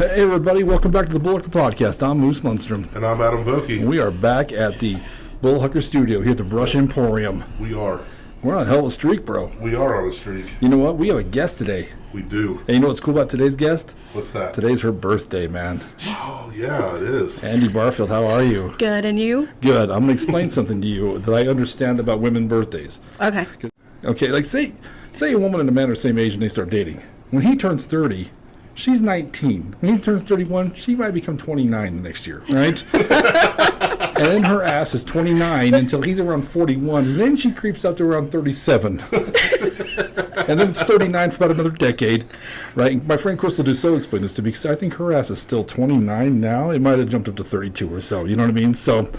Hey everybody, welcome back to the Bullhucker Podcast. I'm Moose Lundstrom. And I'm Adam Vokey. We are back at the Bullhucker Studio here at the Brush Emporium. We are. We're on a hell of a streak, bro. We are on a streak. You know what? We have a guest today. We do. And you know what's cool about today's guest? What's that? Today's her birthday, man. Oh, yeah, it is. Andie Barfield, how are you? Good, and you? Good. I'm going to explain something to you that I understand about women birthdays. Okay. Okay, like say a woman and a man are the same age and they start dating. When he turns 30, she's 19. When he turns 31, she might become 29 the next year, right? And then her ass is 29 until he's around 41. And then she creeps up to around 37. And then it's 39 for about another decade, right? My friend Crystal Dussault explained this to me because I think her ass is still 29 now. It might have jumped up to 32 or so. You know what I mean? So,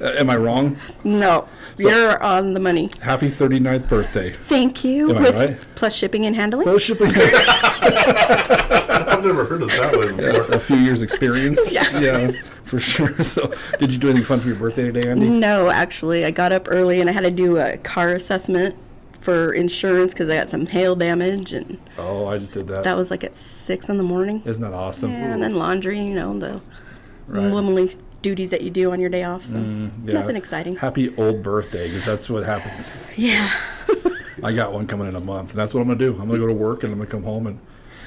am I wrong? No, so, you're on the money. Happy 39th birthday. Thank you. Am I right? Plus shipping and handling? Plus shipping. I've never heard of that way before. Yeah, a few years experience. Yeah. For sure. So, did you do anything fun for your birthday today, Andie? No, actually. I got up early and I had to do a car assessment for insurance because I got some hail damage. And oh, I just did that. That was like at 6 in the morning. Isn't that awesome? Yeah, and then laundry, the womanly duties that you do on your day off. So, nothing exciting. Happy old birthday, because that's what happens. Yeah. I got one coming in a month, and that's what I'm going to do. I'm going to go to work, and I'm going to come home and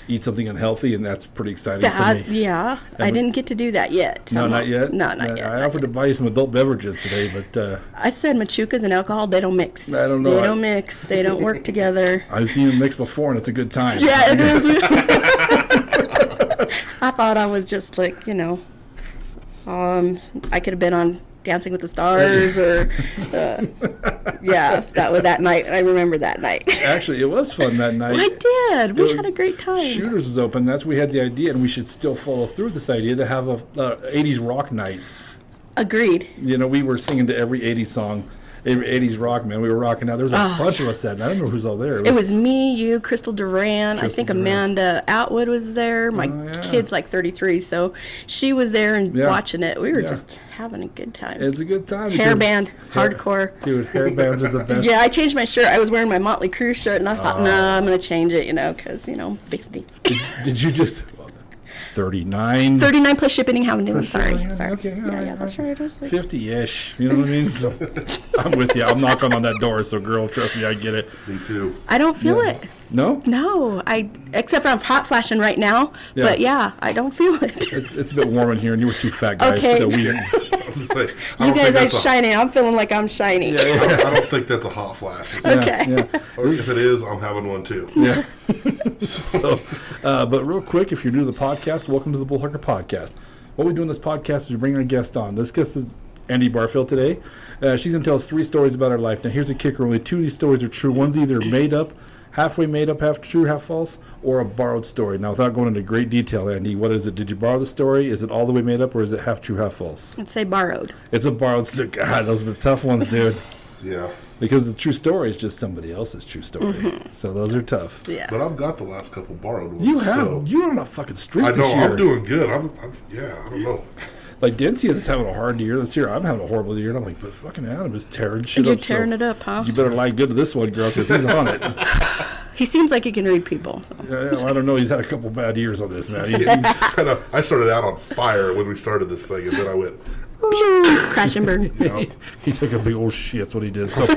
eat something unhealthy, and that's pretty exciting for me. Yeah. I didn't get to do that yet. No, not yet? No, not yet. I offered to buy you some adult beverages today, but... I said machucas and alcohol, they don't mix. I don't know. They don't mix. They don't work together. I've seen them mix before, and it's a good time. Yeah, it is. I thought I was just like, I could have been on Dancing with the Stars or, that night. I remember that night. Actually, it was fun that night. I did. We had a great time. Shooters was open. That's we had the idea, and we should still follow through with this idea to have a 80s rock night. Agreed. We were singing to every 80s song. 80s rock, man. We were rocking out. There was a bunch of us that night. I don't know who's all there. It was me, you, Crystal Duran. I think Amanda Atwood was there. My kid's like 33, so she was there and watching it. We were just having a good time. It's a good time. Hairband, hardcore. Dude, hairbands are the best. Yeah, I changed my shirt. I was wearing my Motley Crue shirt, and I thought, I'm going to change it, because, 50. Did you just... 39 plus shipping and handling. I'm sorry. Okay, yeah, that's right. 50-ish. You know what I mean? So I'm with you. I'm knocking on that door. So, girl, trust me, I get it. Me too. I don't feel it. No? No. Except for I'm hot flashing right now. Yeah. But I don't feel it. It's a bit warm in here, and you were two fat guys. Okay. So we. You guys are shining. I'm feeling like I'm shiny. Yeah. I don't think that's a hot flash. Okay. Yeah. Or if it is, I'm having one too. Yeah. So, but real quick, if you're new to the podcast, welcome to the Bullhucker Podcast. What we do in this podcast is we bring our guest on. This guest is Andie Barfield today. She's going to tell us 3 stories about her life. Now, here's a kicker. Only 2 of these stories are true. One's either made up, halfway made up, half true, half false, or a borrowed story. Now, without going into great detail, Andie, what is it? Did you borrow the story? Is it all the way made up, or is it half true, half false? I'd say borrowed. It's a borrowed story. God, those are the tough ones, dude. Yeah. Because the true story is just somebody else's true story. Mm-hmm. So those are tough. Yeah. But I've got the last couple borrowed ones. You have. So You're on a fucking streak I know. this year. I'm doing good. I don't know. Like, Dency is having a hard year this year. I'm having a horrible year. And I'm like, but fucking Adam is tearing shit up. You're tearing it up, huh? You better lie good to this one, girl, because he's on it. He seems like he can read people. So. Yeah, well, I don't know. He's had a couple bad years on this, man. I started out on fire when we started this thing, and then I went... Crash and burn. He took a big old shit. That's what he did. So...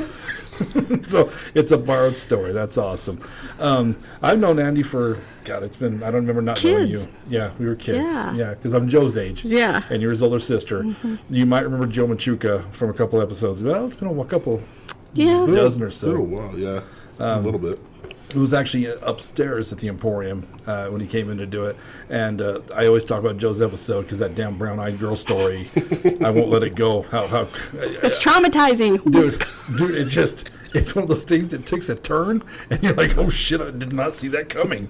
So it's a borrowed story. That's awesome. I've known Andie for it's been I don't remember not knowing you. Yeah, we were kids. Yeah, because I'm Joe's age. Yeah, and you're his older sister. Mm-hmm. You might remember Joe Machuca from a couple episodes. Well, it's been a couple, dozen or so. It's been a while, yeah, a little bit. It was actually upstairs at the Emporium when he came in to do it. And I always talk about Joe's episode because that damn brown-eyed girl story, I won't let it go. It's traumatizing. Dude, it's one of those things that takes a turn, and you're like, oh, shit, I did not see that coming.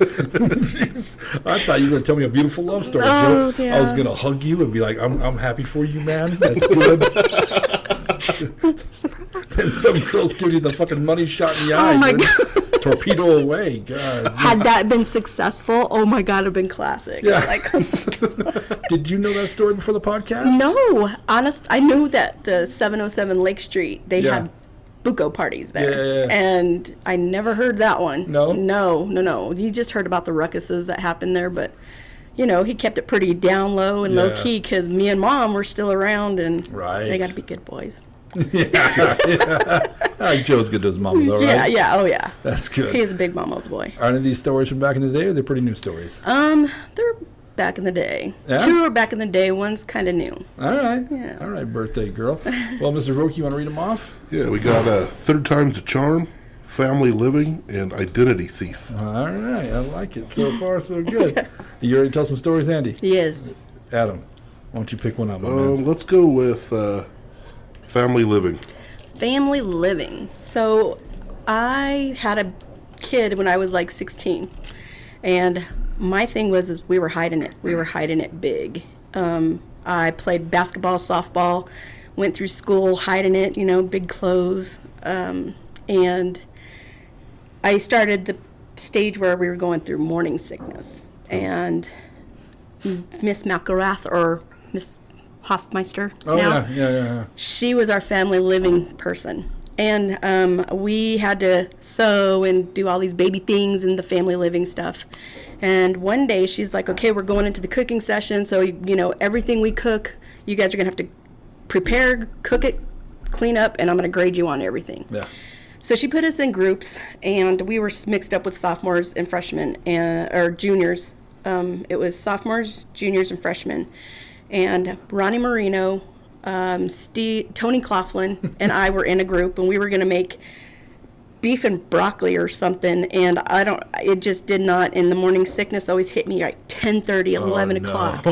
I thought you were going to tell me a beautiful love story, Joe. Yeah. I was going to hug you and be like, I'm happy for you, man. That's good. And some girls give you the fucking money shot in the eye. Oh, my God. Torpedo away. God. Had that been successful, oh my God, it'd been classic. Yeah. Like, did you know that story before the podcast? No. I knew that the 707 Lake Street, they had buco parties there. Yeah. And I never heard that one. No? No. You just heard about the ruckuses that happened there, but he kept it pretty down low and low key because me and Mom were still around, and they got to be good boys. Joe's good to his mama, though, right? Yeah, oh yeah. That's good. He is a big mama boy. Are any of these stories from back in the day, or are they pretty new stories? They're back in the day. Yeah? 2 are back in the day. One's kind of new. All right. Yeah. All right, birthday girl. Well, Mr. Vogt, you want to read them off? Yeah, we got Third Time's a Charm, Family Living, and Identity Thief. All right, I like it. So far, so good. You ready to tell some stories, Andy? Yes. Adam, why don't you pick one up, my man? Let's go with Family Living. Family Living. So I had a kid when I was like 16, and my thing was we were hiding it. We were hiding it big. I played basketball, softball, went through school hiding it, big clothes, and I started the stage where we were going through morning sickness, and Miss McElrath, or Miss Hoffmeister Yeah. She was our family living person. And we had to sew and do all these baby things and the family living stuff. And one day she's like, okay, we're going into the cooking session. So, everything we cook, you guys are going to have to prepare, cook it, clean up, and I'm going to grade you on everything. Yeah. So she put us in groups, and we were mixed up with sophomores and freshmen, or juniors. It was sophomores, juniors, and freshmen. And Ronnie Marino, Tony Coughlin, and I were in a group, and we were going to make beef and broccoli or something. And it just did not. And the morning sickness always hit me like 10:30, 11 o'clock.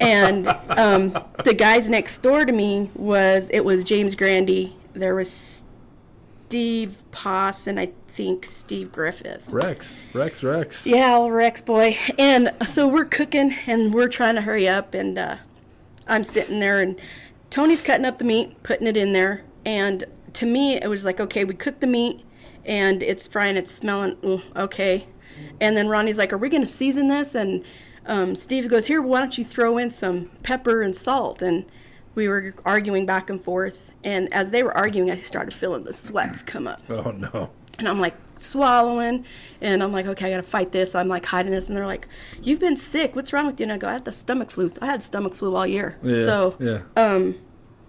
And the guys next door to me was James Grandy. There was Steve Poss, and I think Steve Griffith. Rex. Yeah, old Rex boy. And so we're cooking, and we're trying to hurry up, and I'm sitting there, and Tony's cutting up the meat, putting it in there, and to me, it was like, okay, we cooked the meat, and it's frying, it's smelling, okay. And then Ronnie's like, are we going to season this? And Steve goes, here, why don't you throw in some pepper and salt? And we were arguing back and forth, and as they were arguing, I started feeling the sweats come up. Oh, no. And I'm like swallowing, and I'm like, okay, I got to fight this. I'm like hiding this, and they're like, you've been sick. What's wrong with you? And I go, I had the stomach flu. I had stomach flu all year. Yeah, so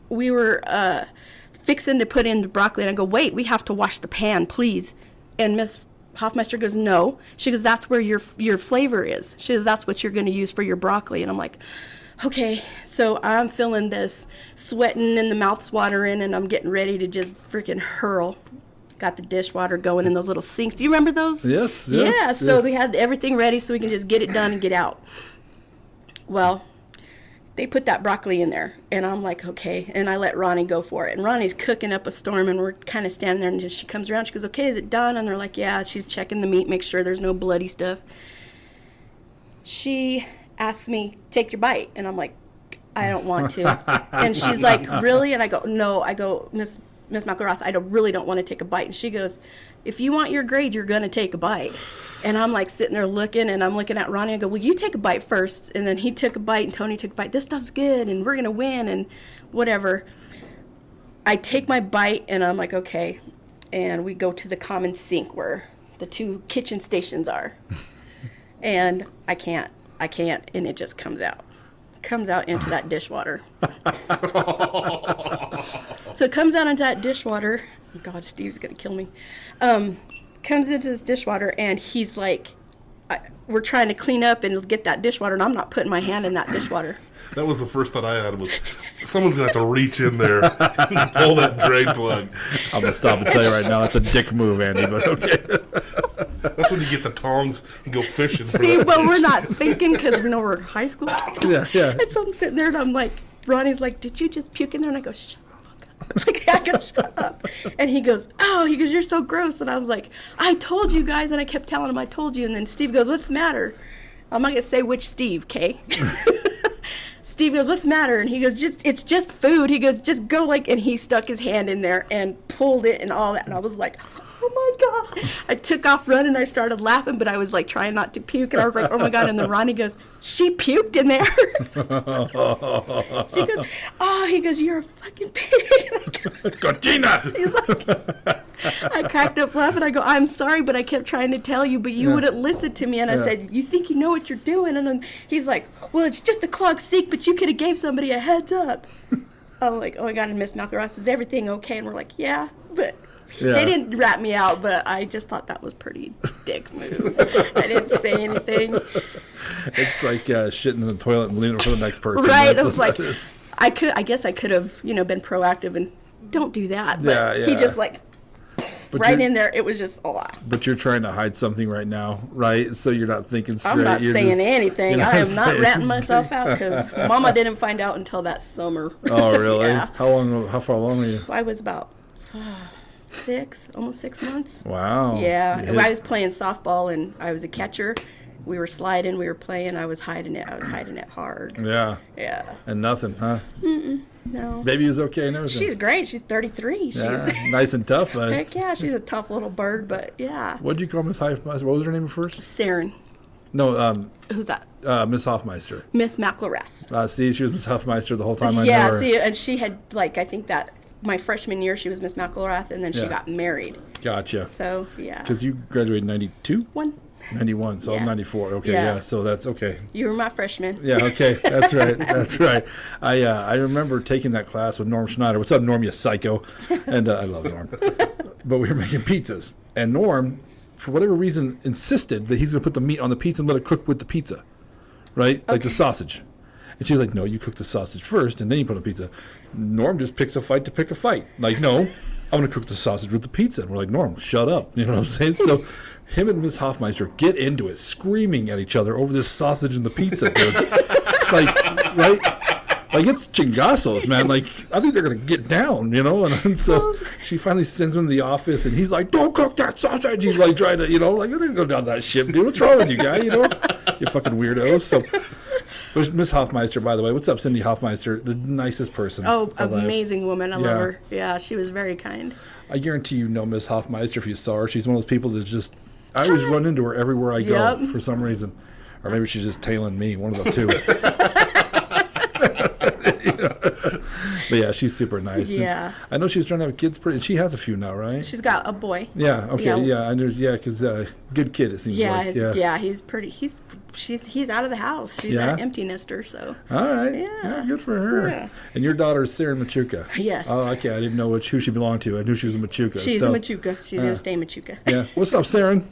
we were fixing to put in the broccoli, and I go, wait, we have to wash the pan, please. And Miss Hoffmeister goes, no. She goes, that's where your flavor is. She goes, that's what you're going to use for your broccoli. And I'm like, okay. So I'm feeling this sweating and the mouth's watering, and I'm getting ready to just freaking hurl. Got the dishwater going in those little sinks. Do you remember those? Yes. Yeah, so we had everything ready so we can just get it done and get out. Well, they put that broccoli in there, and I'm like, okay, and I let Ronnie go for it. And Ronnie's cooking up a storm, and we're kind of standing there, and just, she comes around, she goes, okay, is it done? And they're like, yeah, she's checking the meat, make sure there's no bloody stuff. She asks me, take your bite, and I'm like, I don't want to. And she's like, really? And I go, no. I go, Miss McElrath, I really don't want to take a bite. And she goes, if you want your grade, you're going to take a bite. And I'm like sitting there looking, and I'm looking at Ronnie. I go, well, you take a bite first. And then he took a bite, and Tony took a bite. This stuff's good, and we're going to win, and whatever. I take my bite, and I'm like, okay. And we go to the common sink where the 2 kitchen stations are. And I can't, and it just comes out into that dishwater. So it comes out into that dishwater. Oh God, Steve's gonna kill me. Comes into this dishwater, and he's like, we're trying to clean up and get that dishwater, and I'm not putting my hand in that dishwater. That was the first thought I had, was someone's going to have to reach in there and pull that drain plug. I'm going to stop and tell you right now, that's a dick move, Andy, but okay. That's when you get the tongs and go fishing. See, well, we're not thinking because we know we're in high school. Yeah. And so I'm sitting there, and I'm like, Ronnie's like, did you just puke in there? And I go, shut up. Like, I go, shut up. And he goes, you're so gross. And I was like, I told you guys. And I kept telling him, I told you. And then Steve goes, what's the matter? I'm not going to say which Steve, okay? Steve goes, what's the matter? And he goes, it's just food. He goes, just go, and he stuck his hand in there and pulled it and all that. And I was like, oh my God. I took off running. I started laughing, but I was like trying not to puke. And I was like, oh my God. And then Ronnie goes, she puked in there. So he goes, you're a fucking pig. Cochina. He's like, I cracked up laughing. I go, I'm sorry, but I kept trying to tell you, but you wouldn't listen to me. And I said, you think you know what you're doing? And then he's like, well, it's just a clogged sink, but you could have gave somebody a heads up. I'm like, oh my God, and Miss McElroy, is everything okay? And we're like, yeah, but they didn't rat me out, but I just thought that was pretty dick move. I didn't say anything. It's like shitting in the toilet and leaving it for the next person. Right, it was like, I guess I could have, been proactive and don't do that. But he just like, right in there, it was just a lot. But you're trying to hide something right now, right? So you're not thinking straight. I'm not saying anything. I am not ratting myself anything. out because Mama didn't find out until that summer. Oh, really? Yeah. How far along were you? I was about almost 6 months. Wow. Yeah. I was playing softball and I was a catcher. We were sliding, we were playing, I was hiding it. I was hiding it hard. Yeah. Yeah. And nothing, huh? No. Baby was okay and everything? She's great. She's 33. Yeah, She's nice and tough, but... Heck yeah, she's a tough little bird, but yeah. What'd you call Miss Hoffmeister? What was her name at first? Saren. No, Who's that? Miss Hoffmeister. Miss McElrath. See, she was Miss Hoffmeister the whole time I knew Yeah, her. see, and she had, like, I think that my freshman year she was Miss McElrath, and then she got married. Gotcha. So, yeah. Because you graduated in 92? 91, so I'm 94. Okay, yeah, so that's okay. You were my freshman. Yeah, okay, that's right, that's right. I remember taking that class with Norm Schneider. What's up, Norm, you psycho? And I love Norm. But we were making pizzas, and Norm, for whatever reason, insisted that he's going to put the meat on the pizza and let it cook with the pizza, right? Like the sausage. And she's like, no, you cook the sausage first, and then you put on the pizza. Norm just picks a fight to pick a fight. Like, no, I'm going to cook the sausage with the pizza. And we're like, Norm, shut up. You know what I'm saying? So him and Miss Hoffmeister get into it, screaming at each other over this sausage and the pizza, dude. Like, right? Like, it's chingazos, man. Like, I think they're going to get down, And so she finally sends him to the office, and he's like, don't cook that sausage. He's like trying to, like, I'm going to go down that ship, dude. What's wrong with you, guy? You fucking weirdo. So... Miss Hoffmeister, by the way. What's up, Cindy Hoffmeister? The nicest person. Oh, amazing woman. I love her. Yeah, she was very kind. I guarantee you know Miss Hoffmeister if you saw her. She's one of those people that just... I always run into her everywhere I go for some reason. Or maybe she's just tailing me, one of the two. But yeah, she's super nice. Yeah. And I know she was trying to have kids. She has a few now, right? She's got a boy. Yeah, okay, I know. Yeah, because good kid, it seems like. Yeah, he's pretty... He's out of the house. She's an empty nester, so. All right. Yeah, good for her. Yeah. And your daughter's Saren Machuca. Yes. Oh, okay. I didn't know who she belonged to. I knew she was a Machuca. She's a Machuca. She's going to stay Machuca. Yeah. What's up, Saren?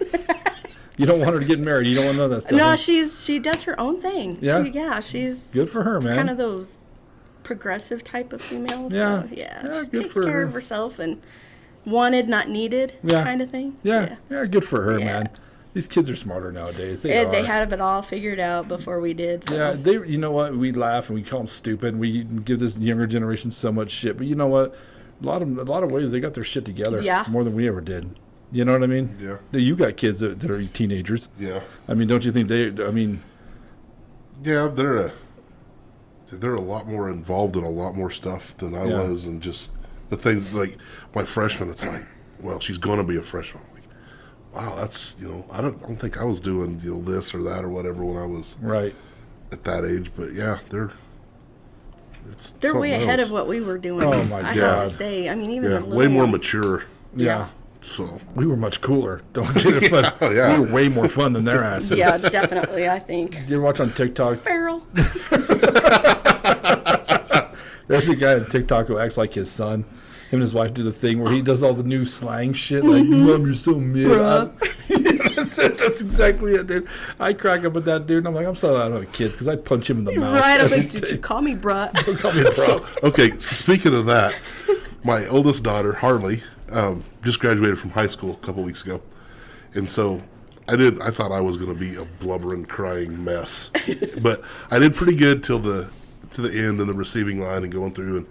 You don't want her to get married. You don't want to know that stuff. No, huh? she does her own thing. Yeah? She's... Good for her, man. Kind of those progressive type of females. Yeah. So, Yeah, she takes care of herself and wanted, not needed kind of thing. Yeah, good for her, man. These kids are smarter nowadays. They have it all figured out before we did. So. Yeah, you know what? We laugh and we call them stupid. We give this younger generation so much shit. But you know what? A lot of ways they got their shit together. Yeah. More than we ever did. You know what I mean? Yeah. You got kids that are teenagers. Yeah. I mean, don't you think Yeah, they're a lot more involved in a lot more stuff than I was, and just the things like my freshman. It's like, well, she's going to be a freshman. Wow, that's, I don't think I was doing, this or that or whatever when I was at that age. But yeah, they're way ahead of what we were doing. Oh my God. I have to say, I mean, even the little way more ones. mature. Yeah. So we were much cooler. Don't get it fun. We were way more fun than their asses. Yeah, definitely. I think. Did you ever watch on TikTok? Feral. There's a guy on TikTok who acts like his son. Him and his wife do the thing where he does all the new slang shit, like, Mom, you're so mad. That's exactly it, dude. I crack up with that dude, and I'm like, I'm so out of kids, because I'd punch him in the mouth. Right, I'm like, did you call me bruh? Call me bro. Okay, speaking of that, my oldest daughter, Harley, just graduated from high school a couple weeks ago. And so I thought I was going to be a blubbering, crying mess. But I did pretty good to the end and the receiving line and going through. And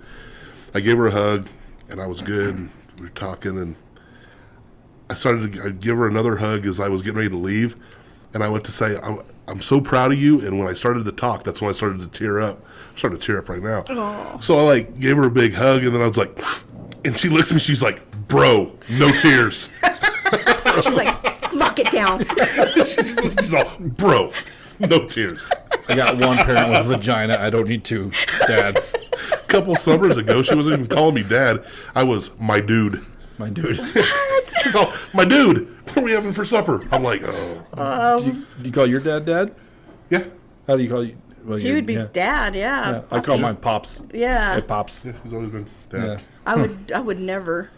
I gave her a hug, and I was good. And we were talking, and I'd give her another hug as I was getting ready to leave. And I went to say, I'm so proud of you. And when I started to talk, that's when I started to tear up. I'm starting to tear up right now. Aww. So I gave her a big hug, and then I was like, and she looks at me, she's like, bro, no tears. She's like, lock it down. She's all, bro, no tears. I got one parent with a vagina. I don't need two, Dad. A couple summers ago, she wasn't even calling me Dad. I was my dude. My dude. What? She's all, my dude, what are we having for supper? I'm like, oh. Do you call your dad? Yeah. How do you call you? Well, He would be dad, yeah. I call mine pops. Yeah. Hey, pops. Yeah, he's always been dad. Yeah. I would never.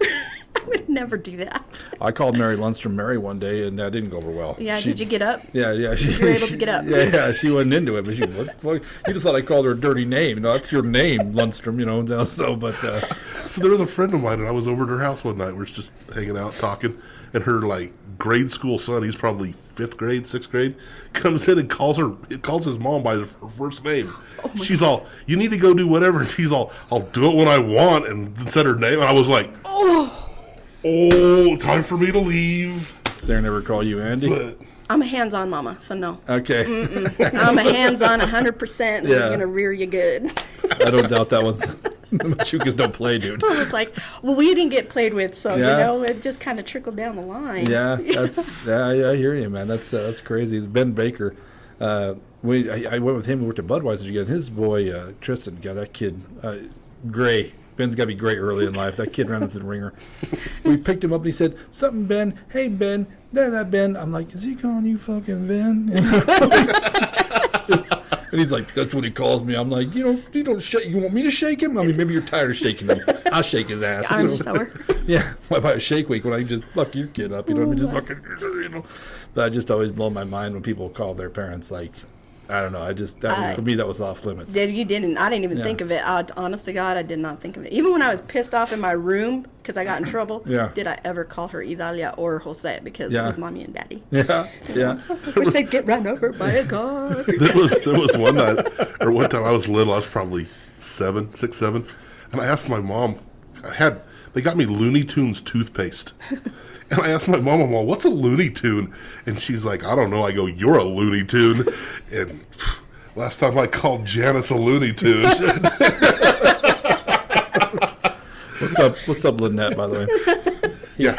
I would never do that. I called Mary Lundstrom Mary one day, and that didn't go over well. Yeah, did you get up? Yeah. You were able to get up. Yeah, she wasn't into it, but she you just thought I called her a dirty name. That's your name, Lundstrom, So, but So there was a friend of mine, and I was over at her house one night. We're just hanging out, talking, and her grade school son, he's probably 5th grade, 6th grade, comes in and calls his mom by her first name. She's all, you need to go do whatever, and she's all, I'll do it when I want, and said her name, and I was like, oh, time for me to leave. Sarah never call you Andy? But I'm a hands-on mama, so no. Okay. I'm a hands-on 100%. Yeah. I'm going to rear you good. I don't doubt that one's... Machucas don't play, dude. I was like, well, we didn't get played with, so, Yeah. it just kind of trickled down the line. Yeah, I hear you, man. That's crazy. Ben Baker, I went with him. We went to Budweiser again. His boy Tristan, that kid, gray. Ben's got to be gray early in life. That kid ran up to the ringer. We picked him up and he said, "Something, Ben. Hey, Ben. That Ben." I'm like, "Is he calling you fucking Ben?" And he's like, "That's what he calls me." I'm like, you don't shake. You want me to shake him? I mean, maybe you're tired of shaking him. I'll shake his ass. I'm just sour. Yeah. Why about a shake week when I can just fuck your kid up? Just fucking, But I just always blow my mind when people call their parents like, I don't know. For me, that was off limits. You didn't. I didn't even think of it. Honest to God, I did not think of it. Even when I was pissed off in my room because I got in trouble, did I ever call her Idalia or Jose because it was mommy and daddy. Yeah. I wish they'd get run over by a car. there was one night, or one time I was little. I was probably 6, 7, and I asked my mom. They got me Looney Tunes toothpaste. And I asked my mom, well, what's a Looney Tune? And she's like, I don't know. I go, you're a Looney Tune. And last time I called Janice a Looney Tune. What's up, Lynette, by the way? Yeah,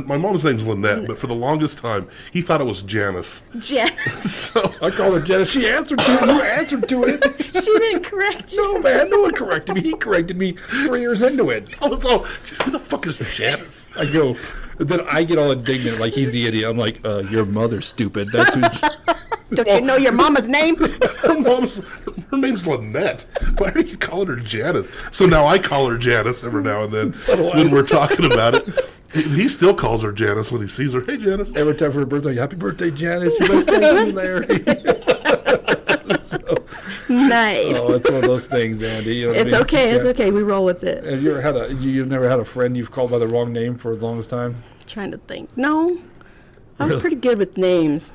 my mom's name's Lynette, but for the longest time, he thought it was Janice. Janice. So I called her Janice. She answered to it. You answered to it. She didn't correct you. No, man. No one corrected me. He corrected me 3 years into it. I was all, who the fuck is Janice? I go, then I get all indignant like he's the idiot. I'm like, your mother's stupid. That's who. Don't you know your mama's name? Her name's Lynette. Why are you calling her Janice? So now I call her Janice every now and then when we're talking about it. He still calls her Janice when he sees her. Hey, Janice. Every time for her birthday, happy birthday, Janice. You're like, thank you, Larry. Nice. Oh, it's one of those things, Andy. You know what It's I mean? okay. It's okay. We roll with it. Have you ever you've never had a friend you've called by the wrong name for the longest time? Trying to think. No. I was pretty good with names.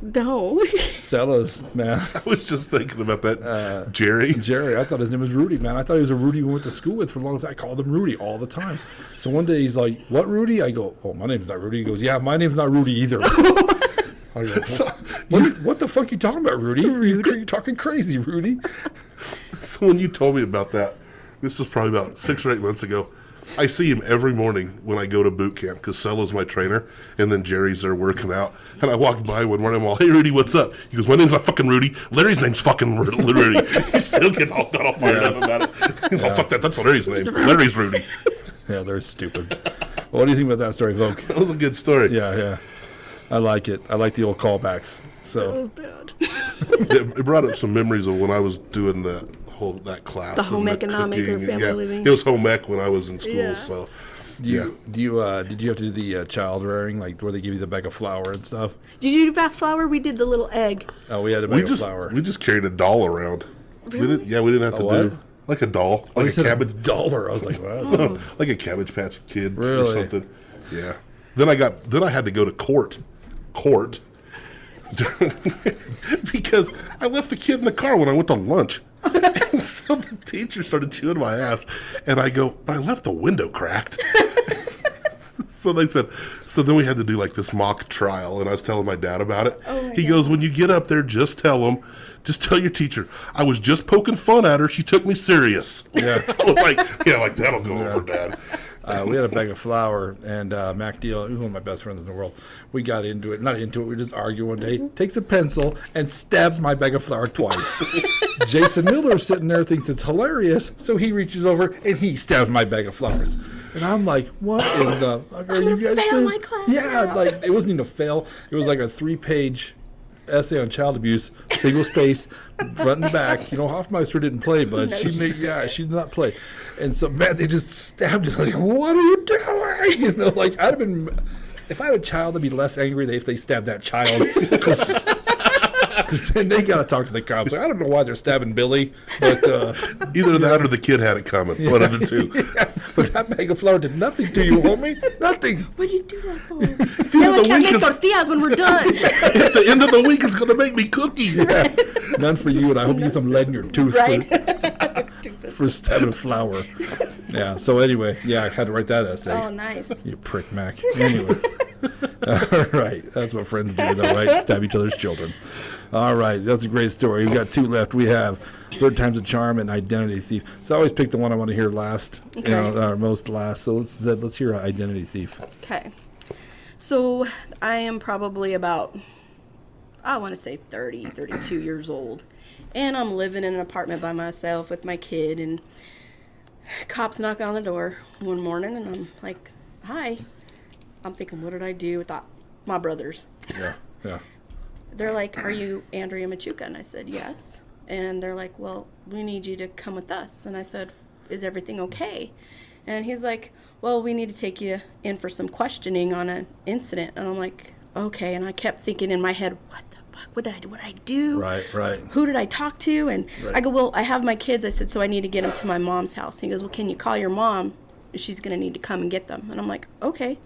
No. Sellers, man. I was just thinking about that. Jerry. I thought his name was Rudy, man. I thought he was a Rudy we went to school with for a long time. I called him Rudy all the time. So one day he's like, "What, Rudy?" I go, "Oh, my name's not Rudy." He goes, "Yeah, my name's not Rudy either." I go, what the fuck you talking about, Rudy? You're talking crazy, Rudy. So when you told me about that, this was probably about 6 or 8 months ago. I see him every morning when I go to boot camp because Cella's my trainer, and then Jerry's there working out. And I walked by one morning, I'm all, "Hey, Rudy, what's up?" He goes, "My name's not fucking Rudy. Larry's name's fucking Rudy." He's still getting all fired up about it. He's all, "Fuck that, that's Larry's name. Larry's Rudy." Yeah, they're stupid. Well, what do you think about that story, Vogue? That was a good story. Yeah. I like it. I like the old callbacks. So That was bad. It brought up some memories of when I was doing that class. The home and economic or cooking, family living? It was home ec when I was in school, Yeah. so... did you have to do the child rearing, like where they give you the bag of flour and stuff? Did you do that flour? We did the little egg. Oh, we had a bag of flour. We just carried a doll around. Really? We didn't have to what? do like a doll, Oh, like you a said cabbage, $1. I was like, wow. no, like a Cabbage Patch Kid or Really? something. Yeah. Then I had to go to court, because I left the kid in the car when I went to lunch. And so the teacher started chewing my ass, and I go, "But I left the window cracked." So they said, so then we had to do like this mock trial, and I was telling my dad about it. Oh my He God. goes, "When you get up there, just tell your teacher, I was just poking fun at her. She took me serious." Yeah. I was like, yeah, like that'll go over, Dad. We had a bag of flour, and Mac Deal, who's one of my best friends in the world, we got into it. Not into it, we just argued one day. Takes a pencil and stabs my bag of flour twice. Jason Miller sitting there thinks it's hilarious, so he reaches over and he stabs my bag of flowers. And I'm like, what in the fuck are you guys doing? My class. Yeah, like it wasn't even a fail. It was like a 3-page essay on child abuse, single space, front and back. You know, Hoffmeister didn't play, but she did not play. And so, man, they just stabbed it. Like, what are you doing? You know, like I'd have been, if I had a child, I'd be less angry if they stabbed that child. Because then they got to talk to the cops. Like, I don't know why they're stabbing Billy, but either that or the kid had it coming. One of the two. Yeah, but that bag of flour did nothing to you, homie. Nothing. What do you do that for? Now we can't make tortillas when we're done. At the end of the week, it's going to make me cookies. Yeah. None for you, and I hope you get some lead in your tooth Right? for stabbing flour. Yeah. So anyway, I had to write that essay. Oh, nice. You prick, Mac. Anyway. All right. That's what friends do, though, right? Stab each other's children. All right. That's a great story. We've got 2 left. We have Third Time's a Charm and Identity Thief. So I always pick the one I want to hear last, Okay. or most last. So let's hear Identity Thief. Okay. So I am probably about, I want to say 30, 32 years old. And I'm living in an apartment by myself with my kid. And cops knock on the door one morning. And I'm like, hi. I'm thinking, what did I do? I thought, my brothers. Yeah. They're like, are you Andrea Machuca? And I said, yes. And they're like, well, we need you to come with us. And I said, is everything okay? And he's like, well, we need to take you in for some questioning on an incident. And I'm like, okay. And I kept thinking in my head, what the fuck? What did I do? Right. Who did I talk to? And I go, well, I have my kids. I said, so I need to get them to my mom's house. He goes, well, can you call your mom? She's going to need to come and get them. And I'm like, okay.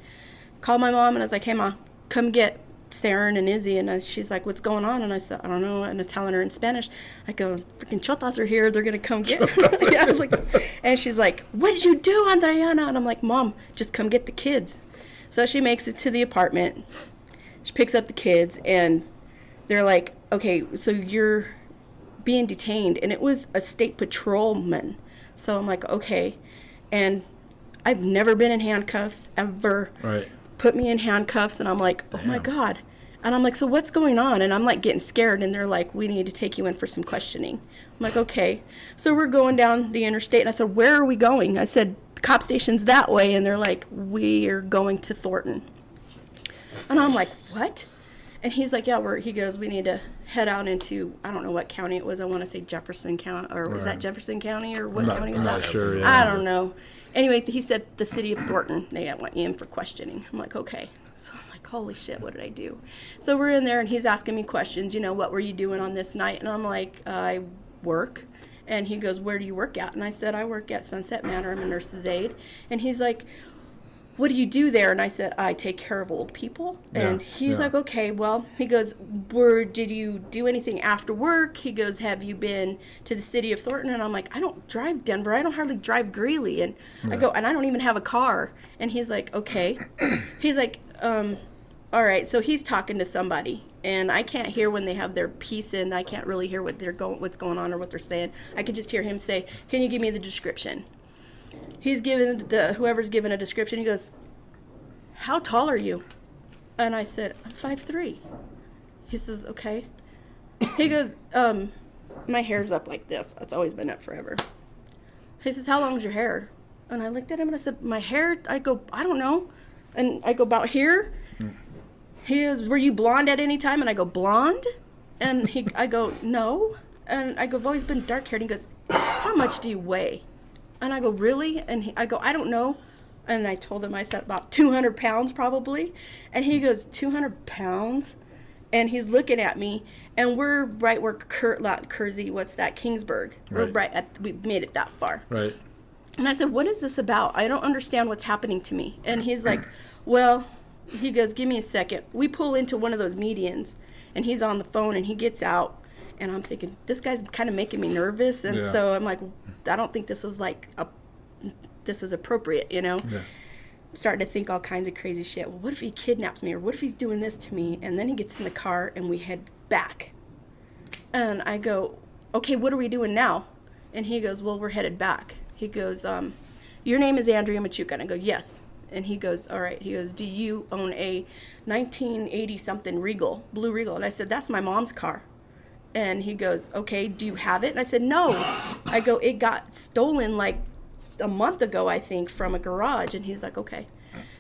Called my mom, and I was like, hey, Ma, come get Sarah and Izzy. And she's like, what's going on? And I said, I don't know. And I'm telling her in Spanish. I go, freaking chotas are here. They're going to come get her. Yeah, I was like, and she's like, what did you do, Andriana? And I'm like, Mom, just come get the kids. So she makes it to the apartment. She picks up the kids, and they're like, okay, so you're being detained. And it was a state patrolman. So I'm like, okay. And I've never been in handcuffs, ever. Right. Put me in handcuffs, and I'm like, oh my God. And I'm like, so what's going on? And I'm like getting scared, and they're like, we need to take you in for some questioning. I'm like, okay. So we're going down the interstate, and I said, where are we going? I said, the cop station's that way, and they're like, we are going to Thornton. And I'm like, what? And he's like, yeah, he goes, we need to head out into, I don't know what county it was. I want to say Jefferson County, or was that Jefferson County, or what county was that? I'm not sure, yeah. I don't know. Anyway, he said the city of Thornton. They want you in for questioning. I'm like, okay. So I'm like, holy shit, what did I do? So we're in there, and he's asking me questions. You know, what were you doing on this night? And I'm like, I work. And he goes, where do you work at? And I said, I work at Sunset Manor. I'm a nurse's aide. And he's like, what do you do there? And I said, I take care of old people. And he's like, okay, well, he goes, did you do anything after work? He goes, have you been to the city of Thornton? And I'm like, I don't drive Denver. I don't hardly drive Greeley. And I go, and I don't even have a car. And he's like, okay. He's like, all right. So he's talking to somebody, and I can't hear when they have their piece in. I can't really hear what's going on or what they're saying. I could just hear him say, can you give me the description? He's given whoever's given a description. He goes, how tall are you? And I said, I'm 5'3". He says, okay. He goes, my hair's up like this. It's always been up forever. He says, how long is your hair? And I looked at him, and I said, my hair? I go, I don't know. And I go, about here? He goes, were you blonde at any time? And I go, blonde? And I go, no. And I go, I've always been dark haired. And he goes, how much do you weigh? And I go, really? And I go, I don't know. And I told him, I said, about 200 pounds probably. And he goes, 200 pounds? And he's looking at me, and we're right where Kersey, what's that, Kingsburg. Right. We made it that far. Right. And I said, what is this about? I don't understand what's happening to me. And he's like, well, he goes, give me a second. We pull into one of those medians, and he's on the phone, and he gets out. And I'm thinking, this guy's kind of making me nervous. And so I'm like, I don't think this is this is appropriate, you know? Yeah. I'm starting to think all kinds of crazy shit. Well, what if he kidnaps me? Or what if he's doing this to me? And then he gets in the car, and we head back. And I go, okay, what are we doing now? And he goes, well, we're headed back. He goes, your name is Andrea Machuca. And I go, yes. And he goes, all right. He goes, do you own a 1980-something Regal, blue Regal? And I said, that's my mom's car. And he goes, okay, do you have it? And I said, no. I go, it got stolen like a month ago, I think, from a garage. And he's like, okay.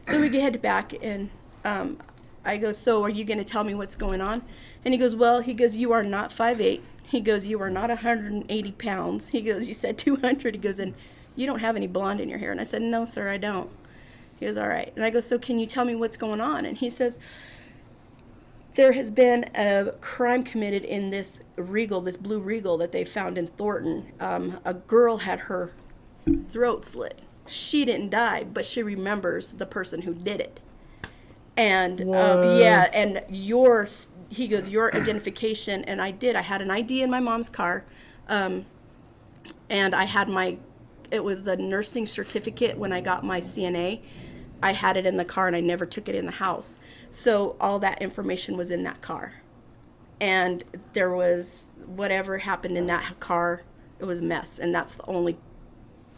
So we head back, and I go, so are you going to tell me what's going on? And he goes, well, you are not 5'8". He goes, you are not 180 pounds. He goes, you said 200. He goes, and you don't have any blonde in your hair. And I said, no, sir, I don't. He goes, all right. And I go, so can you tell me what's going on? And he says, there has been a crime committed in this Regal, this blue Regal that they found in Thornton. A girl had her throat slit. She didn't die, but she remembers the person who did it. And yeah, and he goes, your identification, and I had an ID in my mom's car, and I had it was the nursing certificate when I got my CNA. I had it in the car, and I never took it in the house. So all that information was in that car. And there was whatever happened in that car, it was a mess. And that's the only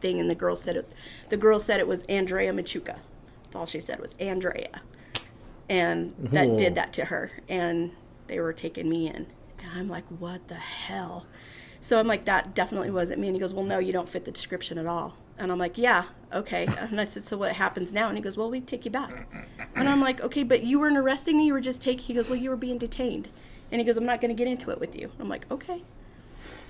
thing. And the girl said it was Andrea Machuca. That's all she said was Andrea. And that did that to her. And they were taking me in. And I'm like, what the hell? So I'm like, that definitely wasn't me. And he goes, well, no, you don't fit the description at all. And I'm like, yeah, okay. And I said, so what happens now? And he goes, well, we take you back. And I'm like, okay, but you weren't arresting me. You were just he goes, well, you were being detained. And he goes, I'm not going to get into it with you. I'm like, okay.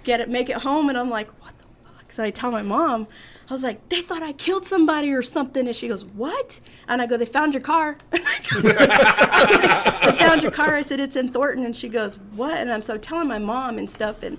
Make it home. And I'm like, what the fuck? So I tell my mom, I was like, they thought I killed somebody or something. And she goes, what? And I go, they found your car. They found your car. I said, it's in Thornton. And she goes, what? And I'm so telling my mom and stuff. And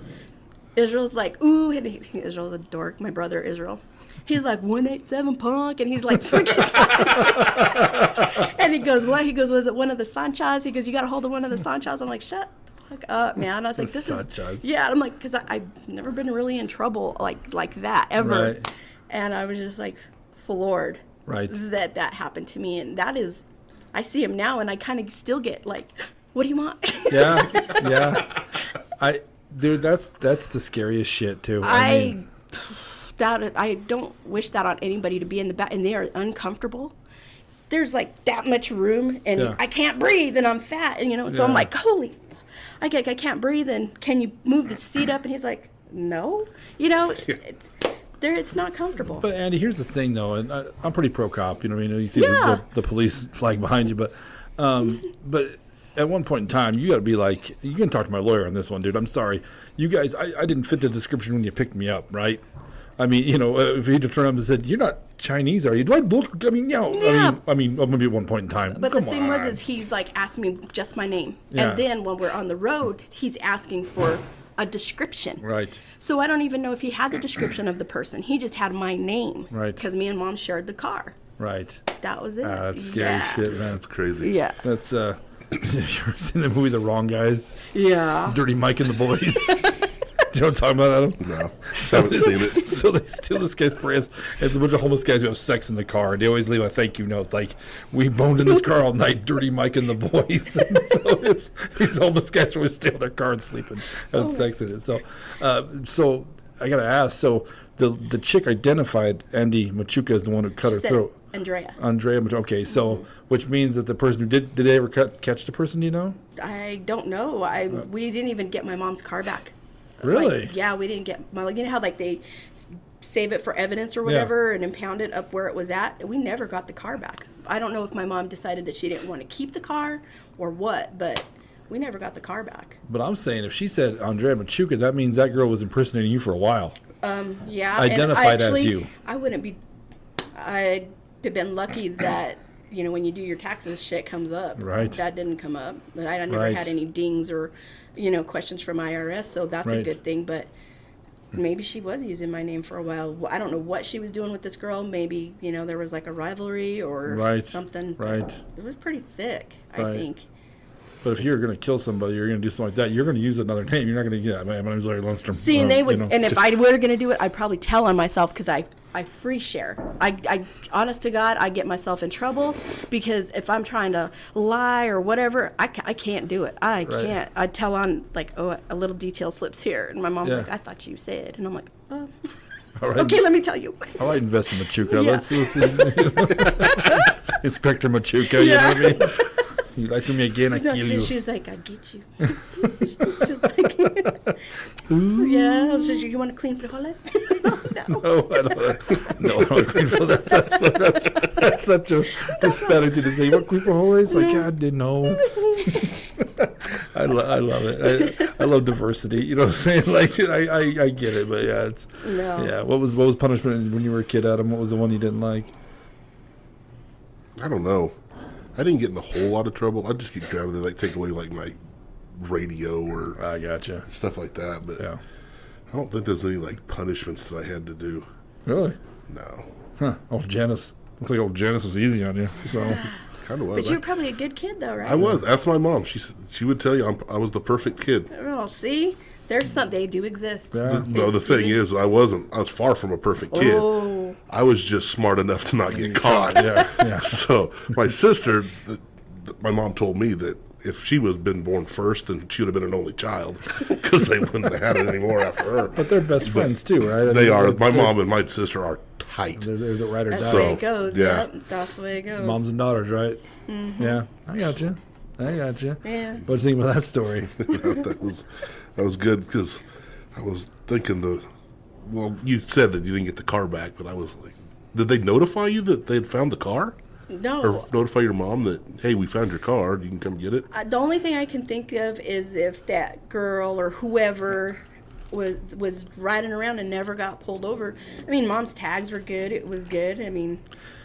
Israel's like, ooh. And Israel's a dork, my brother Israel. He's like, 187 punk, and he's like, freaking tired. And he goes, what? He goes, was it one of the Sanchas? He goes, you got a hold of one of the Sanchas? I'm like, shut the fuck up, man. I was like, this Sanchas. is, yeah. I'm like, because I've never been really in trouble like that, ever. Right. And I was just like, floored that happened to me. And that is, I see him now, and I kind of still get like, what do you want? Yeah. Dude, that's the scariest shit, too. I don't wish that on anybody to be in the back, and they are uncomfortable. There's like that much room, and I can't breathe, and I'm fat, and so I'm like, holy, I can't breathe, and can you move the seat up? And he's like, no, it's not comfortable. But Andie, here's the thing, though, and I'm pretty pro cop. You see the police flag behind you, but at one point in time, you got to be like, you can talk to my lawyer on this one, dude. I'm sorry, you guys, I didn't fit the description when you picked me up, right? I mean, if he'd have turned up and said, "You're not Chinese, are you?" Do I look? I mean, maybe at one point in time. But the thing was, he's like asking me just my name, and then when we're on the road, he's asking for a description. Right. So I don't even know if he had the description of the person. He just had my name. Right. Because me and Mom shared the car. Right. That was it. That's scary shit, man. That's crazy. Yeah. That's have you ever seen the movie The Wrong Guys? Yeah. Dirty Mike and the Boys. Do you know what I'm talking about, Adam? No, haven't seen it. So they steal this guy's Prius. It's a bunch of homeless guys who have sex in the car. They always leave a thank you note, like, we boned in this car all night, Dirty Mike and the Boys. And so it's these homeless guys who always steal their car and sleep and have sex in it. So I got to ask, so the chick identified Andie Machuca as the one who cut her throat. Andrea Machuca. Okay, so which means that the person who did they ever catch the person, do you know? I don't know. We didn't even get my mom's car back. Really? Yeah, we didn't get how like they save it for evidence or whatever and impound it up where it was at. We never got the car back. I don't know if my mom decided that she didn't want to keep the car or what, but we never got the car back. But I'm saying if she said Andrea Machuca, that means that girl was impersonating you for a while. Yeah. Identified as you. I'd have been lucky that when you do your taxes, shit comes up. Right. That didn't come up. But I never had any dings or, questions from IRS, so that's a good thing. But maybe she was using my name for a while. I don't know what she was doing with this girl. Maybe, there was like a rivalry or something. Right. It was pretty thick, I think. But if you're going to kill somebody, you're going to do something like that, you're going to use another name. You're not going to my name's Larry Lundstrom. See, and they would, and if I were going to do it, I'd probably tell on myself because I free share. I honest to God, I get myself in trouble because if I'm trying to lie or whatever, I can't do it. I can't. I tell on like, a little detail slips here, and my mom's like, I thought you said, and I'm like, oh. All right. Okay, let me tell you. All right, Investor Machuca. Yeah. Let's Inspector Machuca, you know what I mean? You lie to me again, I No, kill you. she's like, I get you. She's like, yeah. So you want to clean frijoles? No. No, I don't. No, I don't agree for that. That's such a disparity to say. What queen for holes? Like, God, didn't know. I love it. I love diversity. You know what I'm saying? Like, I get it, but yeah, it's No. yeah. What was punishment when you were a kid, Adam? What was the one you didn't like? I don't know. I didn't get in a whole lot of trouble. I just get grounded. They like take away like my radio or I gotcha. stuff like that. But Yeah. I don't think there's any like punishments that I had to do. Really? No, Huh. Old Janice. Looks like old Janice was easy on you. So kind of was. But you were probably a good kid, though, right? I was. Ask my mom. She would tell you I was the perfect kid. Oh, see? There's some. They do exist. yeah. No, the thing is, I wasn't. I was far from a perfect kid. Oh. I was just smart enough to not get caught. Yeah. So my sister, my mom told me that if she was been born first, then she would have been an only child because they wouldn't have had it anymore after her. But they're best friends too, right? I They mean, are. they're- My mom and my sister are tight. They're the ride or That's die. the way So, it goes. yeah. Yep, that's the way it goes. Moms and daughters, right? Yeah. I got you. Yeah. What do you think about that story? that was good because I was thinking well, you said that you didn't get the car back, but I was like, did they notify you that they had found the car? No. Or notify your mom that, hey, we found your car, you can come get it? The only thing I can think of is if that girl or whoever was riding around and never got pulled over. I mean, Mom's tags were good. It was good. I mean,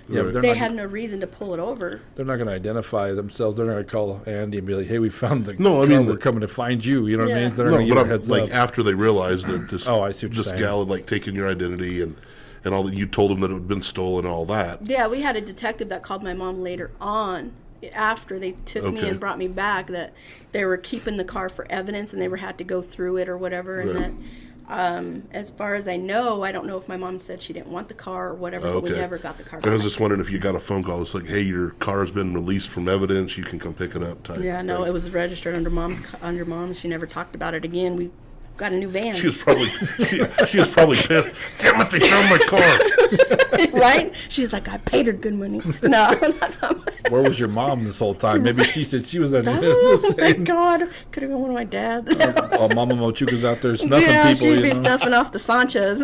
Yeah, but they had no reason to pull it over. they're not going to identify themselves. They're not going to call Andy and be like, "Hey, we found the No, I car. mean, we're coming to find you." You know what I Yeah. mean? They're No, going to but give a I'm heads like up. after they realized that this Oh, I see what you're this saying. gal had like taken your identity and all that, you told them that it had been stolen and all that. Yeah, we had a detective that called my mom later on after they took me Okay. and brought me back that they were keeping the car for evidence and they had to go through it or whatever. And Right. that, as far as I know, I don't know if my mom said she didn't want the car or whatever, but we Okay. never got the car I was back. just wondering if you got a phone call. It's like, hey, your car's been released from evidence. You can come pick it up. Type Yeah, no, thing. it was registered under mom's. She never talked about it again. We got a new van. She was probably she was probably pissed. Damn it, they found my car. Right? She's like, I paid her good money. No, that's not my... Where was your mom this whole time? Maybe she said she was at Oh, my God. Could have been one of my dads. Oh, Mama Mochuca's out there snuffing Yeah, people. she'd be You know? snuffing off the Sanchez.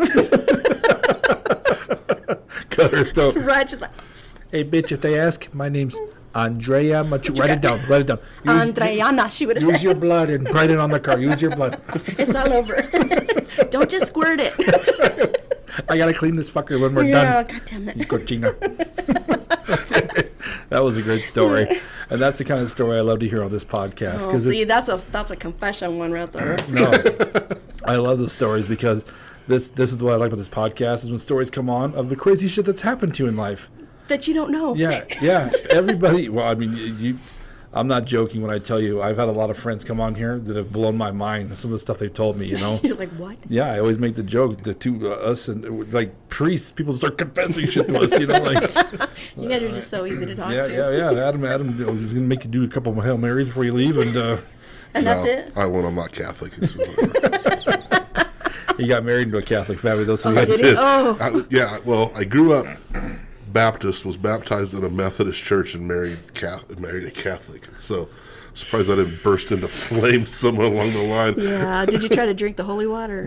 Cut her throat. Right? She's like, Hey, bitch! If they ask, my name's Andrea Machuca. Write it down. Write it down. Andriana, she would have Use said. your blood and write it on the car. Use your blood. It's all over. Don't just squirt it. I gotta clean this fucker when we're Yeah, done. God damn You it. cochina. That was a great story, and that's the kind of story I love to hear on this podcast. Oh, Because see, that's a confession one right there. no, I love the stories because this is what I like about this podcast is when stories come on of the crazy shit that's happened to you in life. That you don't know. Yeah. Everybody. Well, I mean, I'm not joking when I tell you I've had a lot of friends come on here that have blown my mind. Some of the stuff they've told me, you know. You're like, what? Yeah, I always make the joke that to us and like priests, people start confessing shit to us, you know, like You guys are just so easy to talk yeah. to. Adam is gonna make you do a couple of Hail Marys before you leave, and And that's it? I'm not Catholic. he got married into a Catholic family, though. So Oh, he had did to, he? Oh. Well, I grew up Baptist, was baptized in a Methodist church, and married a Catholic. So, surprised I didn't burst into flames somewhere along the line. Yeah. Did you try to drink the holy water?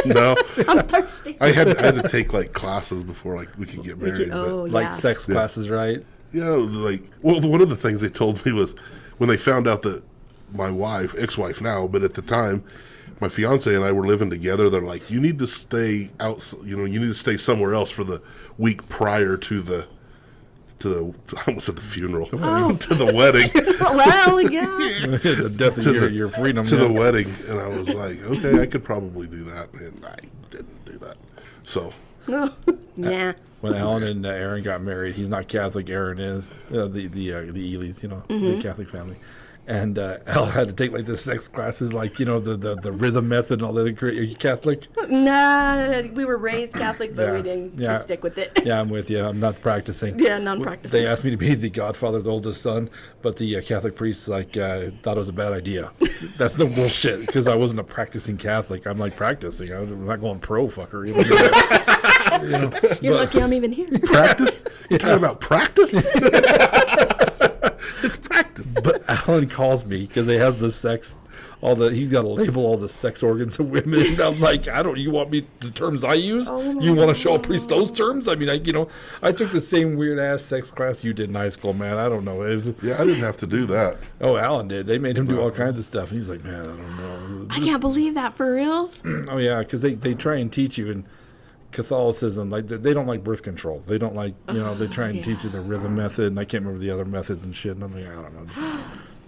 No. I'm thirsty. I had to take like classes before like we could get married. Oh, like yeah. sex classes, right? One of the things they told me was when they found out that my ex-wife now, but at the time, my fiance and I were living together. They're like, you need to stay out. You need to stay somewhere else for the week prior to the I almost said the funeral, to the wedding, Well, yeah. The death of your freedom. to yeah. the wedding. And I was like, okay, I could probably do that, and I didn't do that. So No. Nah. When Alan and Aaron got married, he's not Catholic. Aaron is the Elys, the Catholic family. And Al had to take like the sex classes, like, you know, the rhythm method and all that. Are you Catholic? Nah, we were raised Catholic, but Yeah. we didn't Yeah. just stick with it. Yeah, I'm with you. I'm not practicing. Yeah, non-practicing. They asked me to be the godfather of the oldest son, but the Catholic priest thought it was a bad idea. That's no bullshit, because I wasn't a practicing Catholic. I'm like practicing. I'm not going pro fucker. You know, You're lucky I'm even here. Practice? You're talking about practice? It's practice. But Alan calls me because they have the sex, he's got to label all the sex organs of women. And I'm like, you want me, the terms I use? You want to show a priest those terms? I mean, I took the same weird ass sex class you did in high school, man. I don't know. Yeah, I didn't have to do that. Oh, Alan did. They made him do all kinds of stuff. And he's like, man, I don't know. I can't believe that, for reals. Oh, yeah, because they try and teach you in Catholicism, like they don't like birth control. They don't like, they try and teach you the rhythm method, and I can't remember the other methods and shit. And I'm like, I don't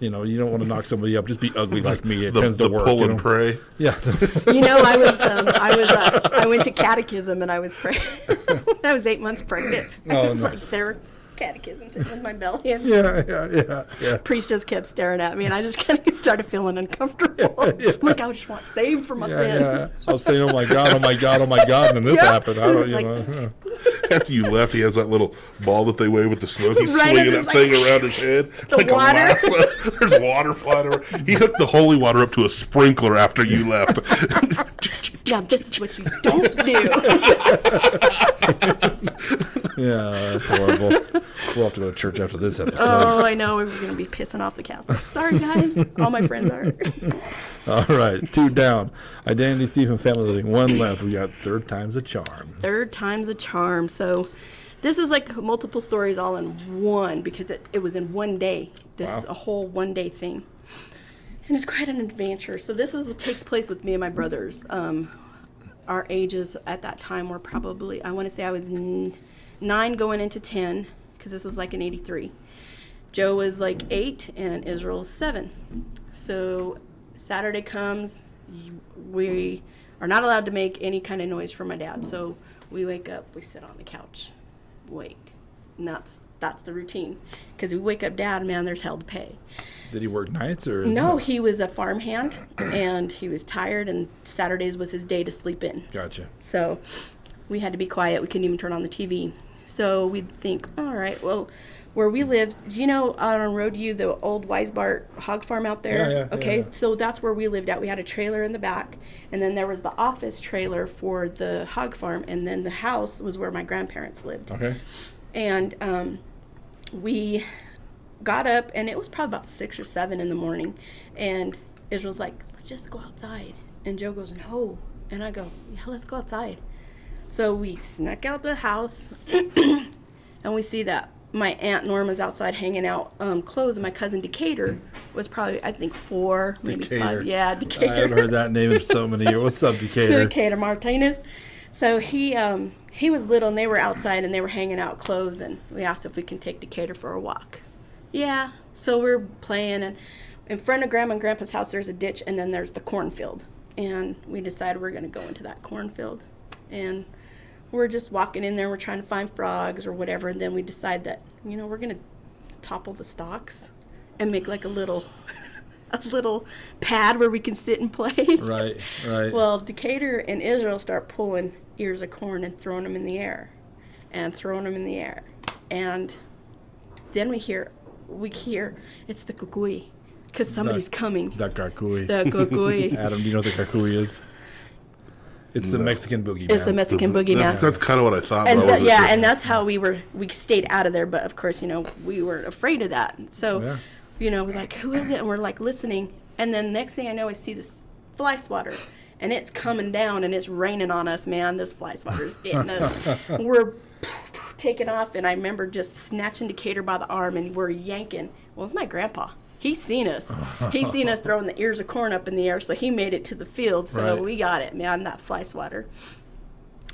know. You don't want to knock somebody up. Just be ugly like me. It tends to work. Pull and pray. Yeah. I went to catechism and I was I was 8 months pregnant. Oh, I was nice. like, there, catechism sitting in my belly, and Yeah. priest just kept staring at me, and I just kind of started feeling uncomfortable. Yeah. I'm like, I just want saved from my sins. Yeah. I was saying, oh my God, and then this Yeah. happened. I don't, It's like- After you left, he has that little ball that they wave with the smoke. He's Right, swinging it's that like- thing around his head like water. a lasso. There's water flying over. He hooked the holy water up to a sprinkler after you left. Now this is what you don't do. Yeah, that's horrible. We'll have to go to church after this episode. Oh, I know. We're going to be pissing off the Catholics. Sorry, guys. All my friends are. All right, 2 down. Identity thief and family living. 1 left. We got third time's a charm. Third time's a charm. So this is like multiple stories all in one, because it was in one day. This is a whole 1 day thing. And it's quite an adventure. So this is what takes place with me and my brothers. Our ages at that time were probably, I want to say I was 9 going into 10, because this was like in 83. Joe was like 8 and Israel was 7. So Saturday comes, we are not allowed to make any kind of noise for my dad. So we wake up, we sit on the couch, wait. And that's the routine. Because we wake up Dad, man, there's hell to pay. Did he work nights or? No, he was a farmhand, and he was tired, and Saturdays was his day to sleep in. Gotcha. So we had to be quiet. We couldn't even turn on the TV. So we'd think, all right, well, where we lived, do you know out on Roadview, the old Weisbart hog farm out there? Yeah, okay, yeah. so that's where we lived at. We had a trailer in the back, and then there was the office trailer for the hog farm, and then the house was where my grandparents lived. Okay. And we got up, and it was probably about 6 or 7 in the morning, and Israel's like, let's just go outside. And Joe goes, no. And I go, yeah, let's go outside. So we snuck out the house, and we see that my Aunt Norma's outside hanging out clothes, and my cousin Decatur was probably, I think, 4, maybe Decatur. 5. Yeah, Decatur. I haven't heard that name in so many years. What's up, Decatur? Decatur Martinez. So he was little, and they were outside, and they were hanging out clothes, and we asked if we can take Decatur for a walk. Yeah. So we're playing, and in front of Grandma and Grandpa's house, there's a ditch, and then there's the cornfield. And we decided we're going to go into that cornfield. And we're just walking in there, we're trying to find frogs or whatever, and then we decide that, we're going to topple the stalks and make like a little pad where we can sit and play. Right. Well, Decatur and Israel start pulling ears of corn and throwing them in the air. And then we hear it's the kukui, because somebody's coming. That kakui. The kukui. Adam, do you know what the kakui is? It's the Mexican boogeyman. It's the Mexican boogeyman. That's kind of what I thought. And but I wasn't sure. and that's how we stayed out of there. But of course, we were afraid of that. So, we're like, who is it? And we're like listening. And then next thing I know, I see this fly swatter, and it's coming down, and it's raining on us, man. This fly swatter's getting us. We're taking off, and I remember just snatching Decatur by the arm, and we're yanking. Well, it's my grandpa. He's seen us. He's seen us throwing the ears of corn up in the air, so he made it to the field. So Right. we got it, man, that fly swatter.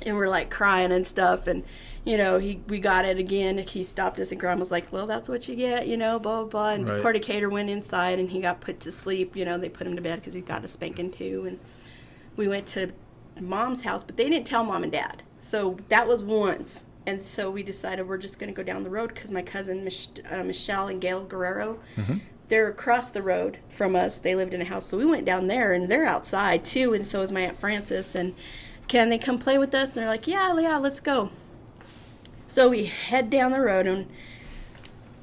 And we're like crying and stuff, and we got it again. He stopped us, and Grandma's like, well, that's what you get, blah, blah, blah. And Right. poor Decatur went inside, and he got put to sleep. They put him to bed because he got a spanking too. And we went to Mom's house, but they didn't tell Mom and Dad. So that was once. And so we decided we're just going to go down the road, because my cousin Michelle and Gail Guerrero, they're across the road from us. They lived in a house, so we went down there, and they're outside too, and so is my Aunt Frances. And can they come play with us? And they're like, yeah, let's go. So we head down the road, and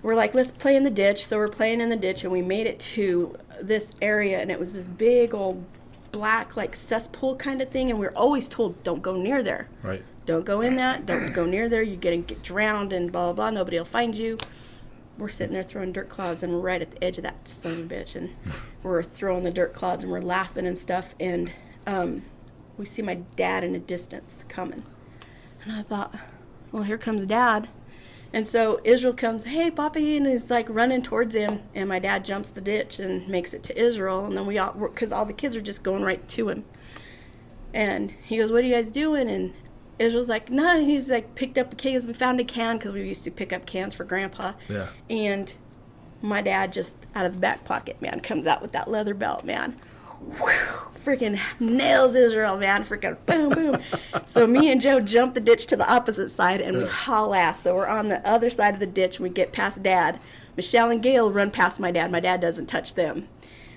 we're like, let's play in the ditch. So we're playing in the ditch, and we made it to this area, and it was this big old black like cesspool kind of thing, and we were always told, don't go near there. Right. Don't go in that. Don't go near there. You're going to get drowned and blah, blah, blah. Nobody will find you. We're sitting there throwing dirt clouds, and we're right at the edge of that son of a bitch, and we're throwing the dirt clouds, and we're laughing and stuff, and we see my dad in the distance coming. And I thought, well, here comes Dad. And so Israel comes, hey, Papi, and is like running towards him, and my dad jumps the ditch and makes it to Israel, and then we all, because all the kids are just going right to him. And he goes, what are you guys doing? And Israel's like, no, and he's like picked up a can, we found a can, because we used to pick up cans for Grandpa. Yeah. And my dad just out of the back pocket, man, comes out with that leather belt, man. Freaking nails Israel, man. Freaking boom, boom. So me and Joe jump the ditch to the opposite side, and we haul ass. So we're on the other side of the ditch, and we get past Dad. Michelle and Gail run past my dad. My dad doesn't touch them.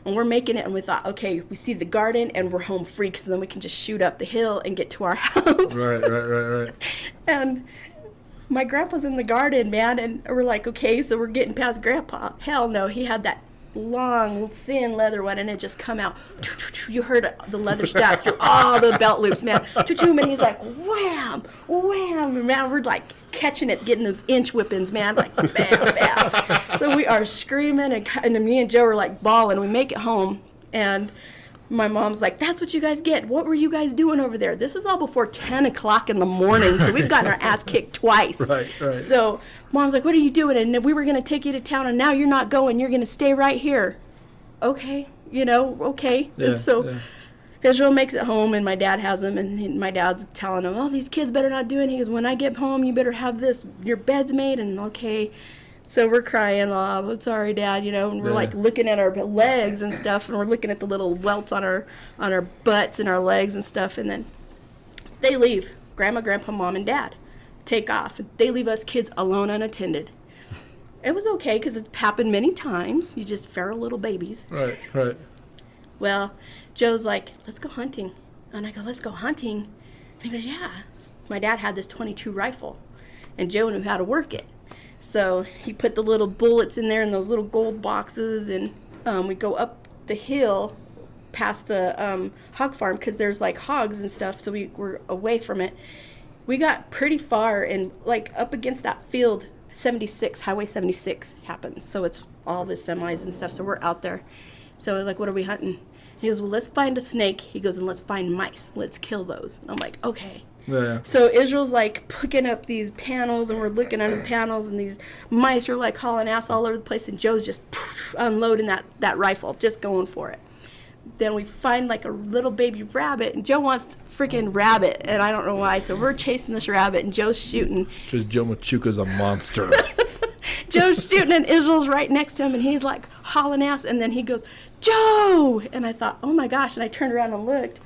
And we're making it, and we thought, okay, we see the garden, and we're home free, because then we can just shoot up the hill and get to our house. Right. And my grandpa's in the garden, man, and we're like, okay, so we're getting past Grandpa. Hell no, he had that long, thin leather one, and it just come out. You heard the leather strap through all the belt loops, man. And he's like, wham, wham, man. We're like catching it, getting those inch whippings, man, like bam, bam. So we are screaming, and me and Joe are like bawling. We make it home, and my mom's like, that's what you guys get. What were you guys doing over there? This is all before 10 o'clock in the morning, so we've gotten our ass kicked twice. Right. So Mom's like, what are you doing? And we were going to take you to town, and now you're not going. You're going to stay right here. Okay, okay. Yeah, and so Israel makes it home, and my dad has him, and my dad's telling him, oh, these kids better not do it. He goes, when I get home, you better have your bed's made, and okay. So we're crying, oh, I'm sorry, Dad, and we're like looking at our legs and stuff, and we're looking at the little welts on our butts and our legs and stuff, and then they leave. Grandma, Grandpa, Mom, and Dad take off. They leave us kids alone, unattended. It was okay, because it's happened many times. You just feral little babies. Right. Well, Joe's like, let's go hunting. And I go, let's go hunting? And he goes, yeah. My dad had this .22 rifle, and Joe knew how to work it. So he put the little bullets in there in those little gold boxes, and we go up the hill past the hog farm, because there's like hogs and stuff, so we were away from it. We got pretty far, and like up against that field, Highway 76 happens, so it's all the semis and stuff, so we're out there. So I was like, what are we hunting? He goes, well, let's find a snake. He goes, and let's find mice. Let's kill those. And I'm like, okay. Yeah. So Israel's like picking up these panels, and we're looking under the panels, and these mice are like hauling ass all over the place, and Joe's just unloading that rifle, just going for it. Then we find like a little baby rabbit, and Joe wants freaking rabbit, and I don't know why. So we're chasing this rabbit, and Joe's shooting. Because Joe Machuca's a monster. Joe's shooting, and Israel's right next to him, and he's like hauling ass, and then he goes, Joe! And I thought, oh my gosh, and I turned around and looked.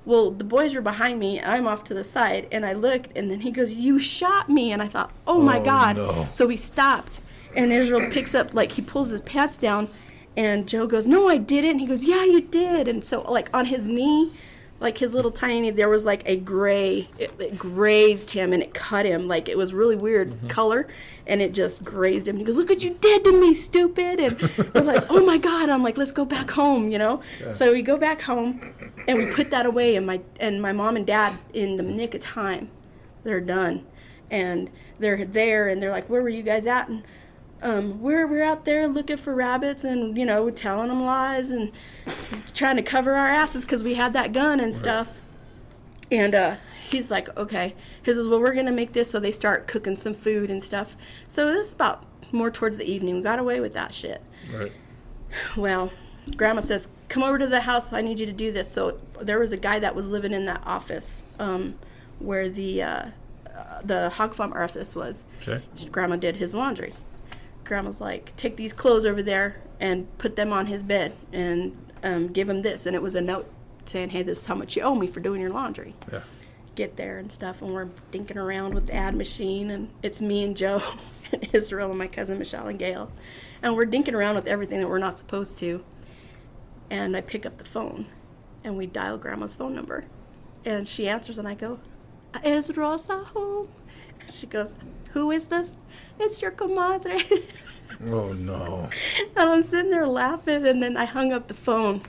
Well, the boys were behind me, and I'm off to the side, and I looked, and then he goes, you shot me, and I thought, oh my God. No. So we stopped, and Israel picks up, like he pulls his pants down, and Joe goes, no, I didn't. And he goes, yeah, you did. And so like on his knee, like his little tiny knee, there was like a gray, it grazed him, and it cut him. Like it was really weird color, and it just grazed him. And he goes, look what you did to me, stupid. And we're like, oh my God. I'm like, let's go back home, Yeah. So we go back home, and we put that away, and my mom and dad, in the nick of time, they're done. And they're there, and they're like, where were you guys at? And we're out there looking for rabbits, and telling them lies and trying to cover our asses, because we had that gun and stuff. And he's like, okay. He says, well, we're gonna make this. So they start cooking some food and stuff. So this is about more towards the evening. We got away with that shit. Right. Well, Grandma says, come over to the house, I need you to do this. So there was a guy that was living in that office where the hog farm office was. Okay. Grandma did his laundry. Grandma's like, take these clothes over there and put them on his bed, and give him this. And it was a note saying, hey, this is how much you owe me for doing your laundry. Yeah. get there and stuff, and we're dinking around with the ad machine, and it's me and Joe and Israel and my cousin Michelle and Gail, and we're dinking around with everything that we're not supposed to. And I pick up the phone, and we dial Grandma's phone number, and she answers, and I go, "Is Rosa home?" And she goes, "Who is this?" "It's your comadre." Oh, no. And I'm sitting there laughing, and then I hung up the phone.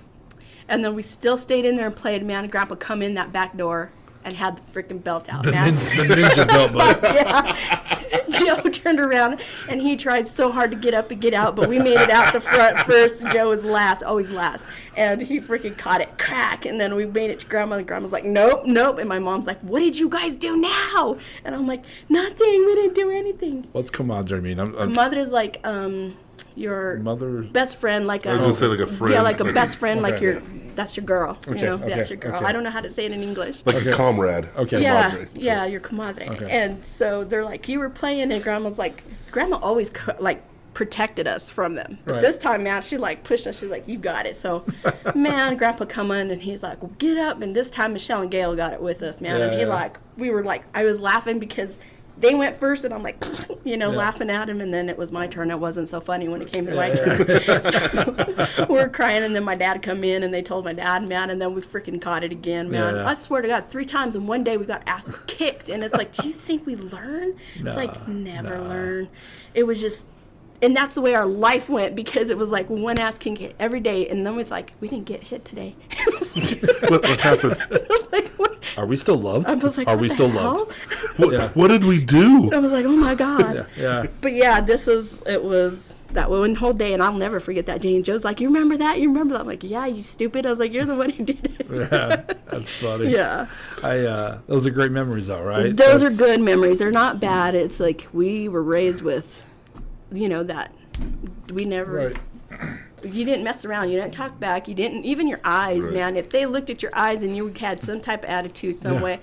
And then we still stayed in there and played. Man, Grandpa come in that back door and had the freaking belt out, man. The ninja belt, buddy. Yeah. Joe turned around, and he tried so hard to get up and get out, but we made it out the front first. Joe was last, always last. And he freaking caught it, crack. And then we made it to Grandma, and Grandma's like, "Nope, nope." And my mom's like, "What did you guys do now?" And I'm like, "Nothing. We didn't do anything." What's comadre mean? Comadre's like, your Mother, best friend, like I was gonna say like a friend. yeah, like a best friend, Okay. like that's your girl. Okay, You know, okay, that's your girl. okay. I don't know how to say it in English. Like a comrade. Okay. Yeah, Comadre. yeah, your comadre. Okay. And so they're like, you were playing, and Grandma's like, Grandma always protected us from them. But Right. this time, man, she like pushed us. She's like, "You got it." So, man, Grandpa come in, and he's like, "Well, get up." And this time, Michelle and Gail got it with us, man. Yeah, And he yeah. we were like, I was laughing because they went first, and I'm like, Yeah. laughing at him. And then it was my turn. It wasn't so funny when it came to my turn. So we're crying, and then my dad come in, and they told my dad, man, and then we freaking caught it again, man. Yeah. I swear to God, 3 times in one day we got asses kicked, and it's like, do you think we learn? It's like, never learn. It was just, and that's the way our life went, because it was like one ass king hit every day, and then it's like, we didn't get hit today. What happened? I was like, what? Are we still loved? I was like, Are what we the still hell? loved? What, what did we do? I was like, oh my God. Yeah. But yeah, it was that one whole day, and I'll never forget that day. And Joe's like, "You remember that? You remember that?" I'm like, "Yeah, you stupid." I was like, "You're the one who did it." Yeah. That's funny. Yeah. Those are great memories, though, right? Those are good memories. They're not bad. It's like we were raised with, that we never. Right. You didn't mess around. You didn't talk back. You didn't, even your eyes, Right. man. If they looked at your eyes and you had some type of attitude some Yeah. way,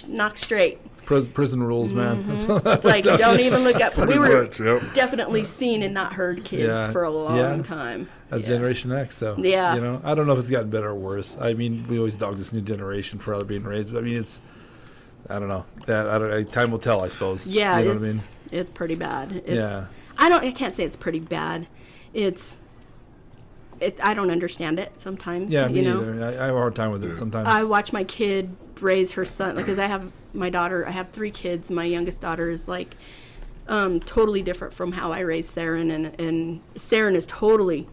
knock straight. Prison rules, man. It's like, don't even look up. We Pretty were much, yep. definitely seen and not heard kids Yeah. for a long Yeah. time. That's Yeah. Generation X, though. Yeah. I don't know if it's gotten better or worse. I mean, we always dog this new generation for how they're being raised, but I mean, I don't know. Time will tell, I suppose. Yeah, You know it's, what I mean? it's pretty bad. Yeah. I can't say it's pretty bad. I don't understand it sometimes. Yeah, me you know? either. I have a hard time with it sometimes. I watch my kid raise her son, because I have my daughter. I have 3 kids. My youngest daughter is like totally different from how I raised Saren, and Saren is totally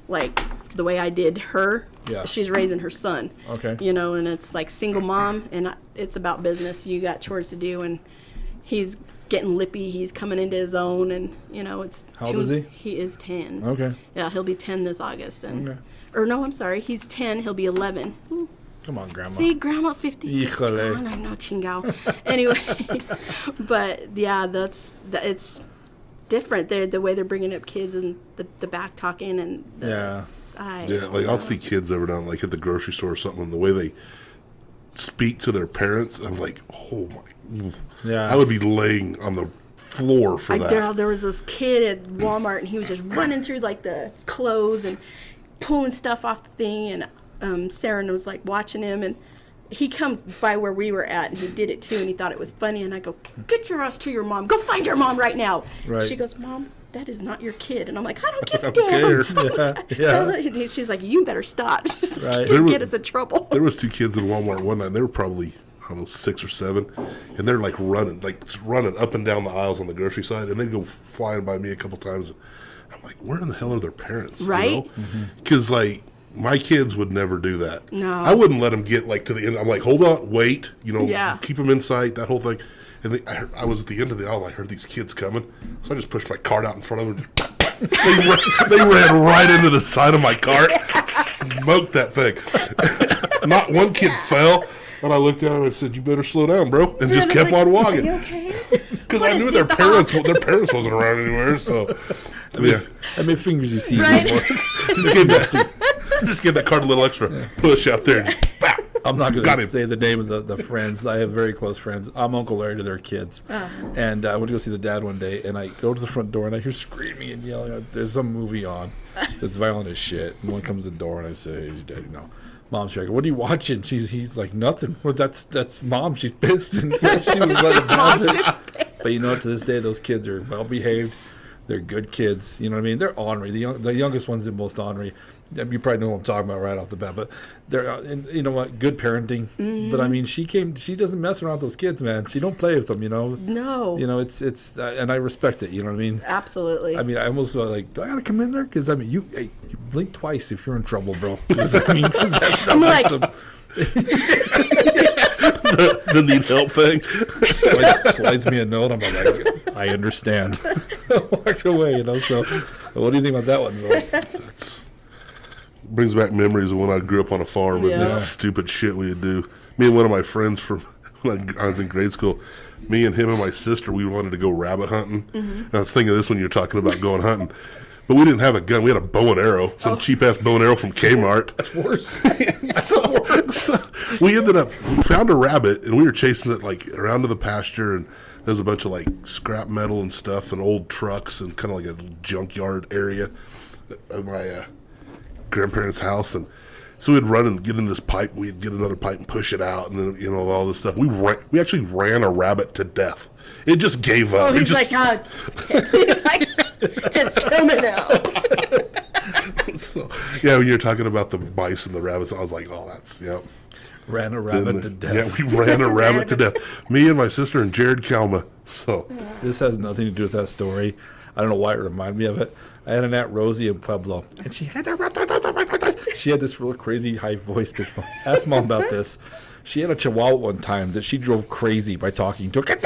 like the way I did her. Yeah. She's raising her son. Okay. And it's like single mom, and it's about business. You got chores to do, and he's getting lippy. He's coming into his own, and it's. How old is he? He is 10. Okay. Yeah, he'll be 10 this August, and Okay. or no, I'm sorry, he's 10. He'll be 11. Ooh. Come on, Grandma. See, Grandma 50 years Híjole. gone. I know, chingao. Anyway, but yeah, it's different. The way they're bringing up kids, and the back talking, and Yeah. Yeah, I'll see kids every now and like at the grocery store or something, and the way they speak to their parents, I'm like, oh my. Yeah. I would be laying on the floor for that. There was this kid at Walmart, and he was just running through like the clothes and pulling stuff off the thing, and Sarah was like watching him, and he come by where we were at, and he did it too, and he thought it was funny, and I go, "Get your ass to your mom. Go find your mom right now." Right. She goes, "Mom, that is not your kid." And I'm like, "I don't give a I don't damn." Yeah. And she's like, "You better stop." She's like, Right. "You There get was- us in trouble." There was 2 kids in Walmart one night, and they were probably, I don't know, 6 or 7, and they're like running up and down the aisles on the grocery side, and they go flying by me a couple times. I'm like, where in the hell are their parents? Right? Because like my kids would never do that. No. I wouldn't let them get like to the end. I'm like, hold on, wait, Yeah. keep them in sight, that whole thing. And I was at the end of the aisle, and I heard these kids coming, so I just pushed my cart out in front of them. They ran right into the side of my cart, smoked that thing. Not one kid fell, and I looked at him and said, "You better slow down, bro," and just I was kept like, on walking. "Are you okay?" Because I Wanna knew see their the parents wasn't around anywhere. So yeah, I mean, fingers you see. Right? just give that cart a little extra push out there. And pow. I'm not going Got to him. say the name of the friends. I have very close friends. I'm Uncle Larry to their kids. And I went to go see the dad one day, and I go to the front door, and I hear screaming and yelling. There's some movie on that's violent as shit. And one comes to the door, and I say, "Hey, Daddy, no." Mom's like, what are you watching? He's like, nothing. Well, that's Mom. She's pissed. And so she was letting Mom pissed. But you know what? To this day, those kids are well behaved. They're good kids. You know what I mean? They're ornery. The youngest one's the most ornery. You probably know what I'm talking about right off the bat. But they're, and you know what? Good parenting. Mm-hmm. But I mean, she doesn't mess around with those kids, man. She don't play with them. You know. No. You know, it's and I respect it. You know what I mean? Absolutely. I mean, I almost like, do I gotta come in there? Because I mean, you blink twice if you're in trouble, bro. Because I mean, that sounds like some. the need help thing. Slides me a note. I'm like, I understand. Walk away, you know. So, what do you think about that one, Bill? Brings back memories of when I grew up on a farm and the stupid shit we would do. Me and one of my friends from when I was in grade school, me and him and my sister, we wanted to go rabbit hunting. Mm-hmm. And I was thinking of this when you were talking about going hunting. But we didn't have a gun. We had a bow and arrow, some cheap-ass bow and arrow from Kmart. That's worse. so we found a rabbit, and we were chasing it, like, around to the pasture, and there's a bunch of, like, scrap metal and stuff and old trucks and kind of like a junkyard area at my grandparents' house. And so we'd run and get in this pipe. We'd get another pipe and push it out, and then, you know, all this stuff. We actually ran a rabbit to death. It just gave up. Oh, he's like, God. He's like, just coming out. So, yeah, when you're talking about the mice and the rabbits, I was like, oh, that's, yeah. Ran a rabbit to death. Yeah, we ran a rabbit to death. Me and my sister and Jared Kalma. So this has nothing to do with that story. I don't know why it reminded me of it. I had an Aunt Rosie in Pueblo, and she had this real crazy high voice. Ask Mom about this. She had a Chihuahua one time that she drove crazy by talking to her.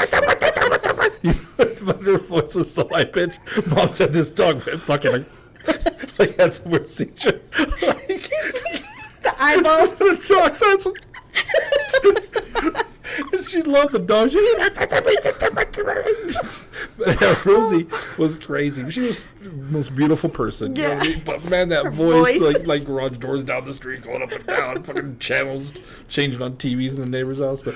But her voice was so high pitched. Mom said this dog fucking like had some weird seizure. The eyeballs. And she loved the dog. Rosie was crazy. She was the most beautiful person. Yeah. You know what I mean? But man, that voice. Like garage doors down the street, going up and down, fucking channels changing on TVs in the neighbor's house. But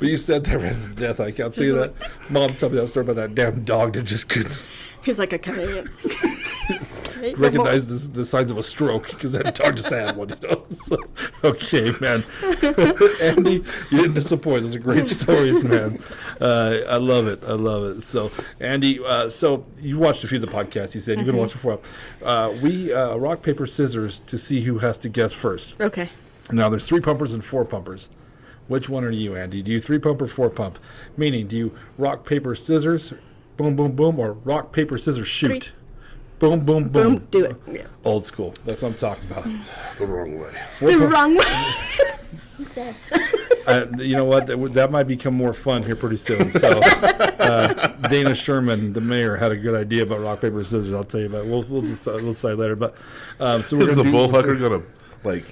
you said that ran to death. I can't tell you that. Mom told me that story about that damn dog that just couldn't. He's like a chameleon. Recognize the signs of a stroke because that dog just had one, you know. So, okay, man. Andie, you didn't disappoint. Those are great stories, man. I love it. So, Andie, so you watched a few of the podcasts. You said you've been watching for a while. We rock paper scissors to see who has to guess first. Okay. Now there's 3 pumpers and 4 pumpers. Which one are you, Andie? Do you 3 pump or 4 pump? Meaning, do you rock paper scissors, boom boom boom, or rock paper scissors shoot? 3. Boom, boom, boom. Boom, do it. Yeah. Old school. That's what I'm talking about. The wrong way. Wrong way. Who said? You know what? That might become more fun here pretty soon. So, Dana Sherman, the mayor, had a good idea about rock, paper, scissors. I'll tell you about it. We'll decide later. But so we're Is the Bullhucker going to, like,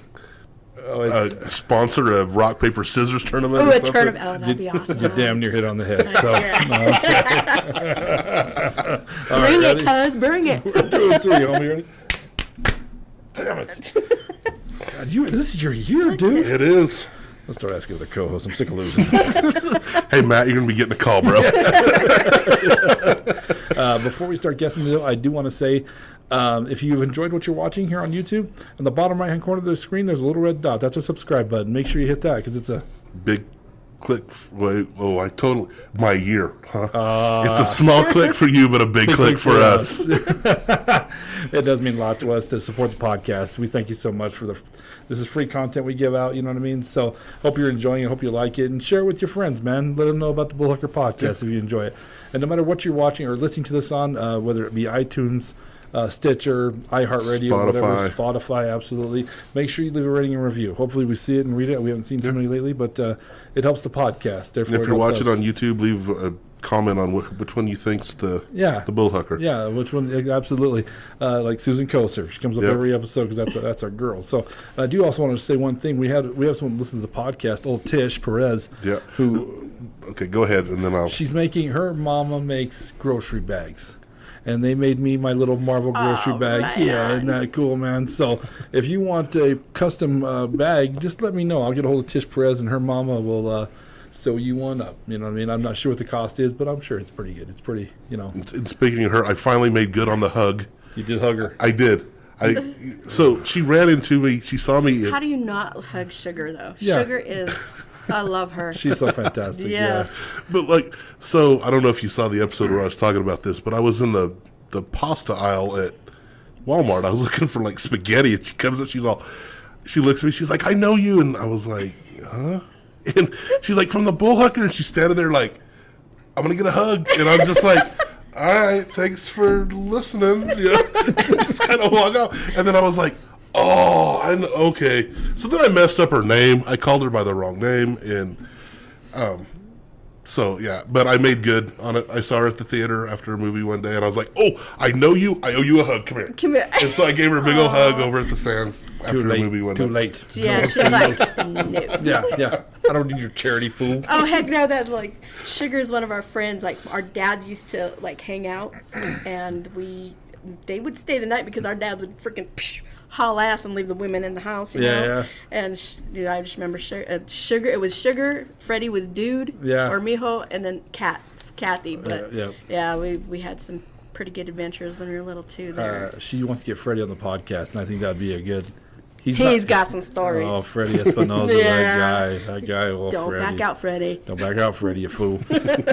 sponsor a rock, paper, scissors tournament? Oh, a tournament. Oh, that'd be awesome. You damn near hit on the head. So, bring it, cuz. Bring it. 2 and 3. Homie, ready? Damn it. God, this is your year, dude. It is. Let's start asking the co-host. I'm sick of losing. Hey, Matt, you're going to be getting a call, bro. Before we start guessing, though, I do want to say, if you've enjoyed what you're watching here on YouTube, in the bottom right-hand corner of the screen, there's a little red dot. That's a subscribe button. Make sure you hit that because it's a big click. My year, huh? It's a small click for you, but a big click for us. It does mean a lot to us to support the podcast. We thank you so much for this is free content we give out, you know what I mean? So hope you're enjoying it, hope you like it, and share it with your friends, man. Let them know about the Bullhucker podcast if you enjoy it. And no matter what you're watching or listening to this on, whether it be iTunes, Stitcher, iHeartRadio, Spotify, absolutely. Make sure you leave a rating and review. Hopefully we see it and read it. We haven't seen too many lately, but it helps the podcast. Therefore, if you're watching on YouTube, leave a comment on which one you think's the Bullhucker. Yeah, which one? Absolutely. Like Susan Koser, she comes up every episode because that's our girl. So I do also want to say one thing. We have someone who listens to the podcast, old Tish Perez. Yeah. Who? Okay, go ahead, and then her mama makes grocery bags. And they made me my little Marvel grocery bag. Right yeah, on. isn't that cool, man? So if you want a custom bag, just let me know. I'll get a hold of Tish Perez, and her mama will sew you one up. You know what I mean? I'm not sure what the cost is, but I'm sure it's pretty good. It's pretty, you know. And speaking of her, I finally made good on the hug. You did hug her. I did. So she ran into me. She saw me. How do you not hug Sugar, though? Yeah. Sugar is, I love her. She's so fantastic. Yes. But like, so I don't know if you saw the episode where I was talking about this, but I was in the pasta aisle at Walmart. I was looking for like spaghetti, and she comes up. She looks at me. She's like, "I know you," and I was like, "Huh?" And she's like, "From the Bullhucker," and she's standing there like, "I'm gonna get a hug," and I'm just like, "All right, thanks for listening." Just kind of walk out, and then I was like, "Oh, I know, okay." So then I messed up her name. I called her by the wrong name, and so yeah. But I made good on it. I saw her at the theater after a movie one day, and I was like, "Oh, I know you. I owe you a hug. Come here." Come here. And so I gave her a big old hug over at the Sands after Too late. a movie one day. Too late. Yeah, she's like, no. Yeah. I don't need your charity, fool. Oh, heck no, that, like, Sugar is one of our friends. Like, our dads used to, like, hang out, and they would stay the night because our dads would freaking haul ass and leave the women in the house, you know? Yeah. And, I just remember Sugar, it was Sugar, Freddie was Dude, or Mijo, and then Kathy. But, yeah, we had some pretty good adventures when we were little, too, there. She wants to get Freddie on the podcast, and I think that'd be a good... He's got some stories. Oh, Freddie Espinosa, that guy. Oh, Don't Freddie. back out, Freddie. Don't back out, Freddie, you fool.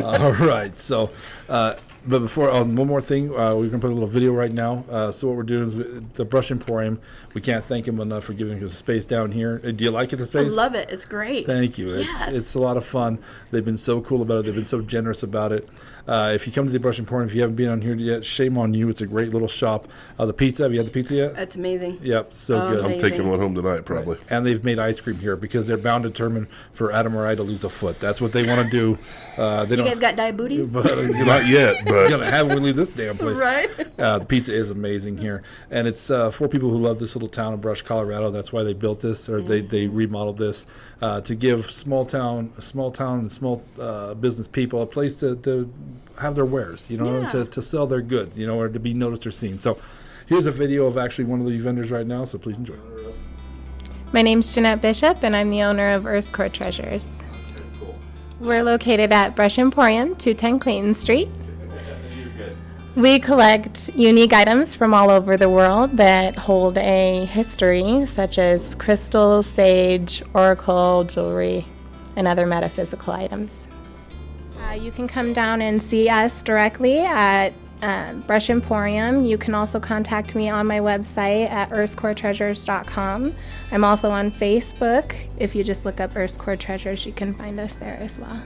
All right, so, but before, one more thing, we're going to put a little video right now. So what we're doing is the Brush Emporium. We can't thank him enough for giving us space down here. Do you like it, the space? I love it. It's great. Thank you. Yes. It's a lot of fun. They've been so cool about it. They've been so generous about it. If you come to the Brush Emporium, if you haven't been on here yet, shame on you. It's a great little shop. The pizza, have you had the pizza yet? That's amazing. Yep, so good. I'm taking one home tonight, probably. Right. And they've made ice cream here because they're bound and determined for Adam or I to lose a foot. That's what they want to do. You guys got diabetes? Not yet, but gonna have when we leave this damn place. Right. The pizza is amazing here, and it's for people who love this little town of Brush, Colorado. That's why they built this, or they remodeled this to give small town and small business people a place to have their wares, to sell their goods, or to be noticed or seen. So here's a video of actually one of the vendors right now. So please enjoy. My name's Jeanette Bishop, and I'm the owner of Earth's Core Treasures. We're located at Brush Emporium, 210 Clayton Street. We collect unique items from all over the world that hold a history, such as crystals, sage, oracle, jewelry, and other metaphysical items. You can come down and see us directly at Brush Emporium. You can also contact me on my website at earthscoretreasures.com. I'm also on Facebook. If you just look up Earth's Core Treasures, you can find us there as well.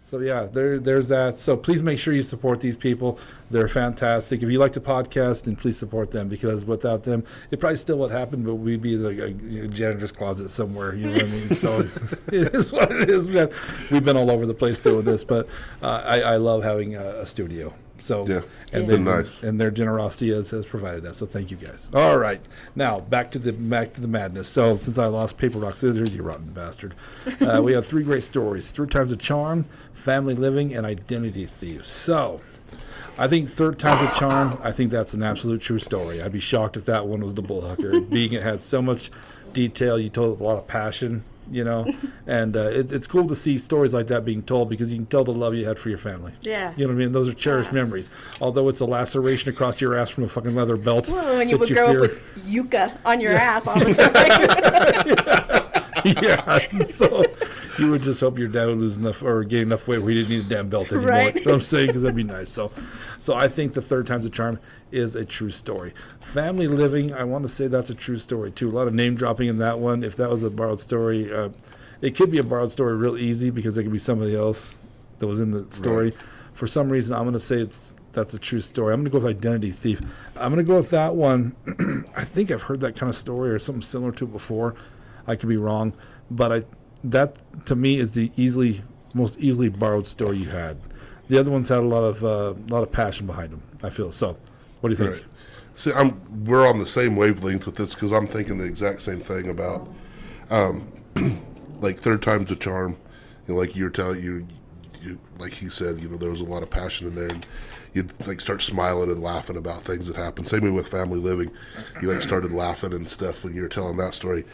So yeah, there's that. So please make sure you support these people. They're fantastic. If you like the podcast, then please support them, because without them, it probably still would happen, but we'd be like a janitor's closet somewhere. You know what I mean? So it is what it is, man. We've been all over the place doing this, but I love having a studio. So yeah, and been nice, and their generosity has provided that. So thank you guys. All right, now back to the madness. So since I lost paper, rock, scissors, you rotten bastard, we have 3 great stories: Third Time's a Charm, Family Living, and Identity Thieves. So I think Third Time's a Charm. I think that's an absolute true story. I'd be shocked if that one was the Bullhucker. Being it had so much detail, you told a lot of passion. And it's cool to see stories like that being told, because you can tell the love you had for your family. Yeah. You know what I mean? Those are cherished memories. Although it's a laceration across your ass from a fucking leather belt. Well, when you would grow up with yucca on your ass all the time. Yeah. So you would just hope your dad would lose enough or gain enough weight where he didn't need a damn belt anymore. Right. You know what I'm saying? Because that'd be nice. So I think the Third Time's a Charm is a true story. Family Living, I want to say that's a true story too. A lot of name dropping in that one. If that was a borrowed story, it could be a borrowed story real easy, because it could be somebody else that was in the story. Right. For some reason, I'm going to say that's a true story. I'm going to go with Identity Thief. I'm going to go with that one. I think I've heard that kind of story or something similar to it before. I could be wrong, but that to me is the most easily borrowed story you had. The other ones had a lot of passion behind them, I feel. So, what do you think? Right. See, we're on the same wavelength with this, because I'm thinking the exact same thing about, like Third Time's a Charm. Like you were telling you, like he said, there was a lot of passion in there, and you'd like start smiling and laughing about things that happened. Same way with family living. You like started laughing and stuff when you were telling that story.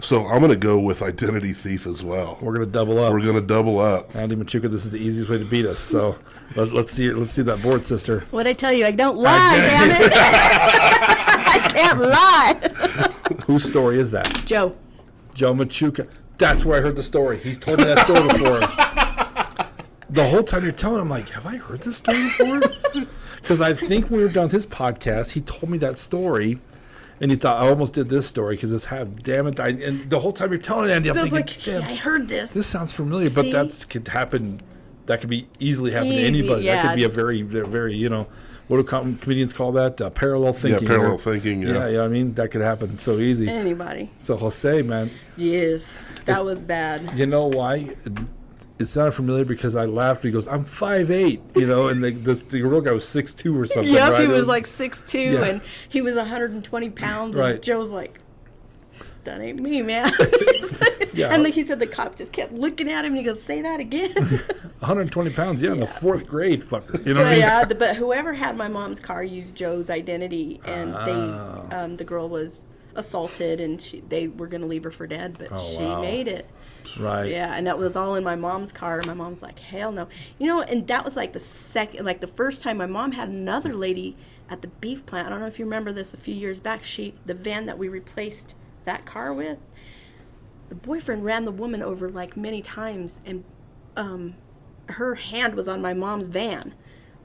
So I'm going to go with identity thief as well. We're going to double up. We're going to double up. Andie Machuca, this is the easiest way to beat us. So let's see that board, sister. What'd I tell you? I don't lie, damn it. I can't lie. Whose story is that? Joe Machuca. That's where I heard the story. He's told me that story before. The whole time you're telling, I'm like, have I heard this story before? Because I think when we were done with his podcast, he told me that story, and he thought I almost did this story because it's damn it. And the whole time you're telling Andie, I'm thinking, like, yeah, I heard this. This sounds familiar, but that could happen. That could be easily happen to Easy, anybody. yeah. That could be a very, very, what do comedians call that? Parallel thinking. Yeah, parallel thinking. Yeah. I mean, that could happen so easy. Anybody. So Jose, man. Yes, that was bad. You know why? It sounded familiar because I laughed. He goes, "I'm 5'8", and the real guy was 6'2" or something. Yep, right? he was like 6'2", Yeah. and he was 120 pounds. And Right. Joe's like, that ain't me, man. Yeah. And he said the cop just kept looking at him, and he goes, say that again. 120 pounds, in the 4th grade, fucker. You know But, what I mean? yeah, but whoever had my mom's car used Joe's identity, and they, the girl was assaulted, and they were going to leave her for dead, but she wow. made it. Right. Yeah, and that was all in my mom's car. My mom's like, hell no. And that was like the first time my mom had another lady at the beef plant. I don't know if you remember this a few years back. The van that we replaced that car with, the boyfriend ran the woman over like many times, and her hand was on my mom's van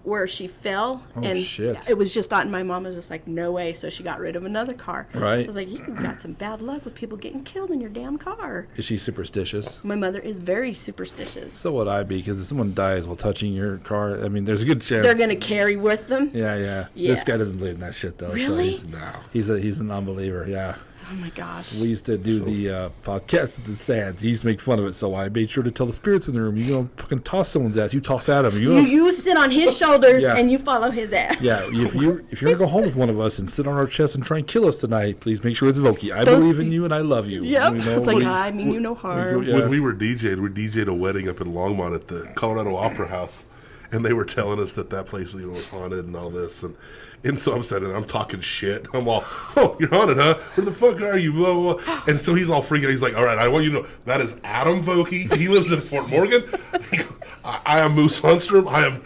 where she fell, and shit. it was just not, and my mom was just like, no way, so she got rid of another car. Right. So I was like, you got some bad luck with people getting killed in your damn car. Is she superstitious? My mother is very superstitious. So would I be, because if someone dies while touching your car, I mean, there's a good chance. They're gonna carry with them. Yeah. Yeah. This guy doesn't believe in that shit, though. Really? So he's a non-believer, yeah. Oh my gosh. We used to do the podcast at the Sands. He used to make fun of it, so I made sure to tell the spirits in the room, you don't fucking toss someone's ass. You toss at him. You sit on his shoulders Yeah. and you follow his ass. Yeah, if you're gonna go home with one of us and sit on our chest and try and kill us tonight, please make sure it's Vokey. I believe in you and I love you. Yep. You know, It's like, I mean you no harm. Yeah. When we DJ'd a wedding up in Longmont at the Colorado Opera House, and they were telling us that place was haunted and all this, and so I'm sitting there, I'm talking shit. I'm all, oh, you're haunted, huh? Where the fuck are you? Blah, blah, blah. And so he's all freaking out. He's like, all right, I want you to know, that is Adam Vokey. He lives in Fort Morgan. I am Moose Lundstrom. I'm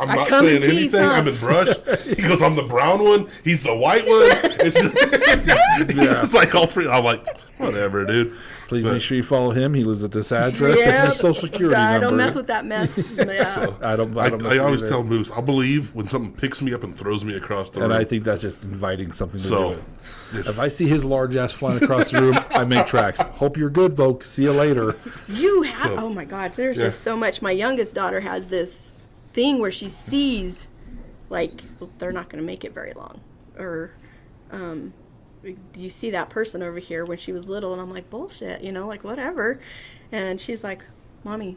not come saying in peace, anything. huh? I'm in brush. He goes, I'm the brown one. He's the white one. It's like all free. I'm like, whatever, dude. Please make sure you follow him. He lives at this address. This is his social security I number. don't mess with that mess. Yeah. So, I don't I always tell Moose, I'll believe when something picks me up and throws me across the room. And I think that's just inviting something to So, do it. If I see his large ass flying across the room, I make tracks. Hope you're good, Vogue. See you later. You have, oh my God, there's just so much. My youngest daughter has this thing where she sees, like, well, they're not going to make it very long. Or, do you see that person over here when she was little? And I'm like, bullshit, like, whatever. And she's like, Mommy,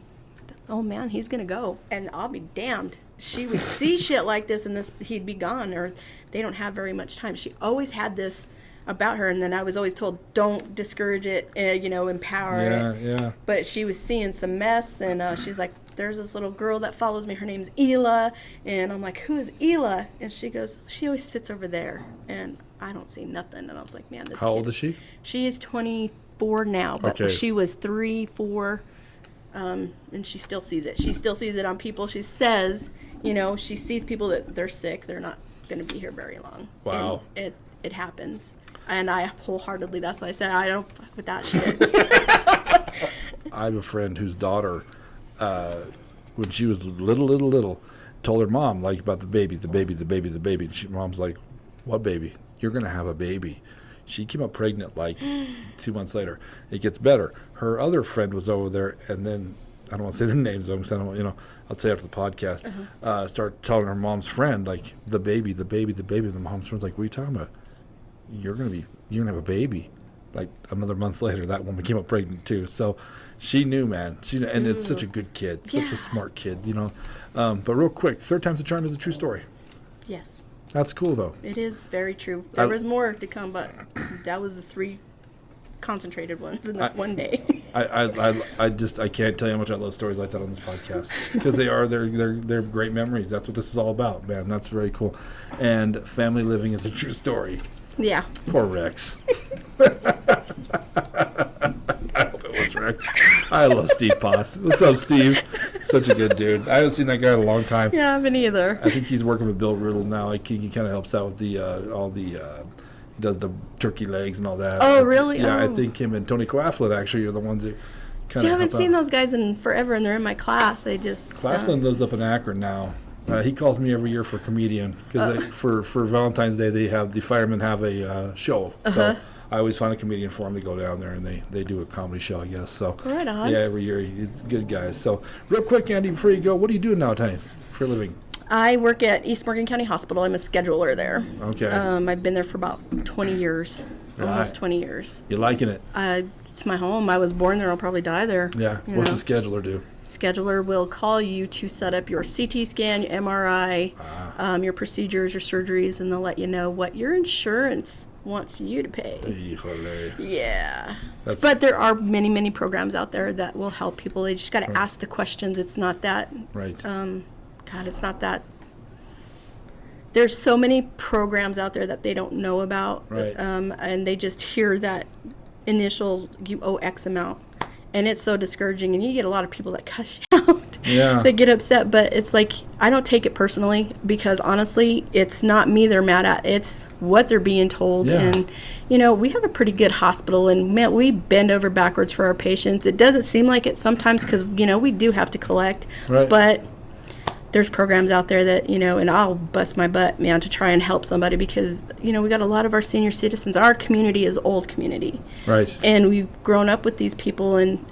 oh man, he's going to go. And I'll be damned. She would see shit like this and he'd be gone, or they don't have very much time. She always had this about her, and then I was always told, don't discourage it, empower it. Yeah. But she was seeing some mess, and she's like, there's this little girl that follows me. Her name's Ela. And I'm like, who is Ela? And she goes, she always sits over there. And I don't see nothing. And I was like, man, this How kid. old is she? She is 24 now, but Okay. she was 3, 4, and she still sees it. She still sees it on people. She says, she sees people that they're sick. They're not going to be here very long. Wow. And it happens. And I wholeheartedly, that's why I said, I don't fuck with that shit. I have a friend whose daughter, when she was little, told her mom, like, about the baby. And mom's like, what baby? You're going to have a baby. She came up pregnant like 2 months later. It gets better. Her other friend was over there, and then, I don't want to say the names, because I don't, I'll tell you after the podcast, start telling her mom's friend, like, the baby. And the mom's friend's like, what are you talking about? You're gonna have a baby. Like, another month later, that woman came up pregnant too. So she knew, man. And it's such a good kid, such a smart kid, But real quick, third time's the charm is a true story. Yes. That's cool, though. It is very true. There was more to come, but that was the concentrated ones in one day. I can't tell you how much I love stories like that on this podcast because they're great memories. That's what this is all about, man. That's very cool. And family living is a true story. Yeah. Poor Rex. I hope it was Rex. I love Steve Poss. What's up, Steve? Such a good dude. I haven't seen that guy in a long time. Yeah, I haven't either. I think he's working with Bill Riddle now. He kind of helps out with the he does the turkey legs and all that. Oh, really? Yeah, Oh. I think him and Tony Claflin actually are the ones that kind of See, I haven't seen those guys in forever, and they're in my class. They just... Claflin lives up in Akron now. He calls me every year for comedian because for Valentine's Day the firemen have a show. So I always find a comedian for him to go down there, and they do a comedy show, I guess. So right on. Yeah, every year he's a good guy. So real quick, Andie, before you go, what are you doing nowadays for a living? I work at East Morgan County Hospital. I'm a scheduler there. Okay. I've been there for about 20 years, almost 20 years. You liking it? It's my home. I was born there. I'll probably die there. Yeah. What's the scheduler do? Scheduler will call you to set up your CT scan, your MRI, your procedures, your surgeries, and they'll let you know what your insurance wants you to pay. Híjole. Yeah. But there are many, many programs out there that will help people. They just got to ask the questions. It's not that. Right. God, it's not that. There's so many programs out there that they don't know about. Right. And they just hear that initial, you owe X amount. And it's so discouraging, and you get a lot of people that cuss you out. Yeah. They get upset, but it's like, I don't take it personally because honestly, it's not me they're mad at. It's what they're being told. Yeah. And, we have a pretty good hospital, and man, we bend over backwards for our patients. It doesn't seem like it sometimes because, we do have to collect. Right. But there's programs out there that, and I'll bust my butt, man, to try and help somebody because, we got a lot of our senior citizens. Our community is old community. Right. And we've grown up with these people, and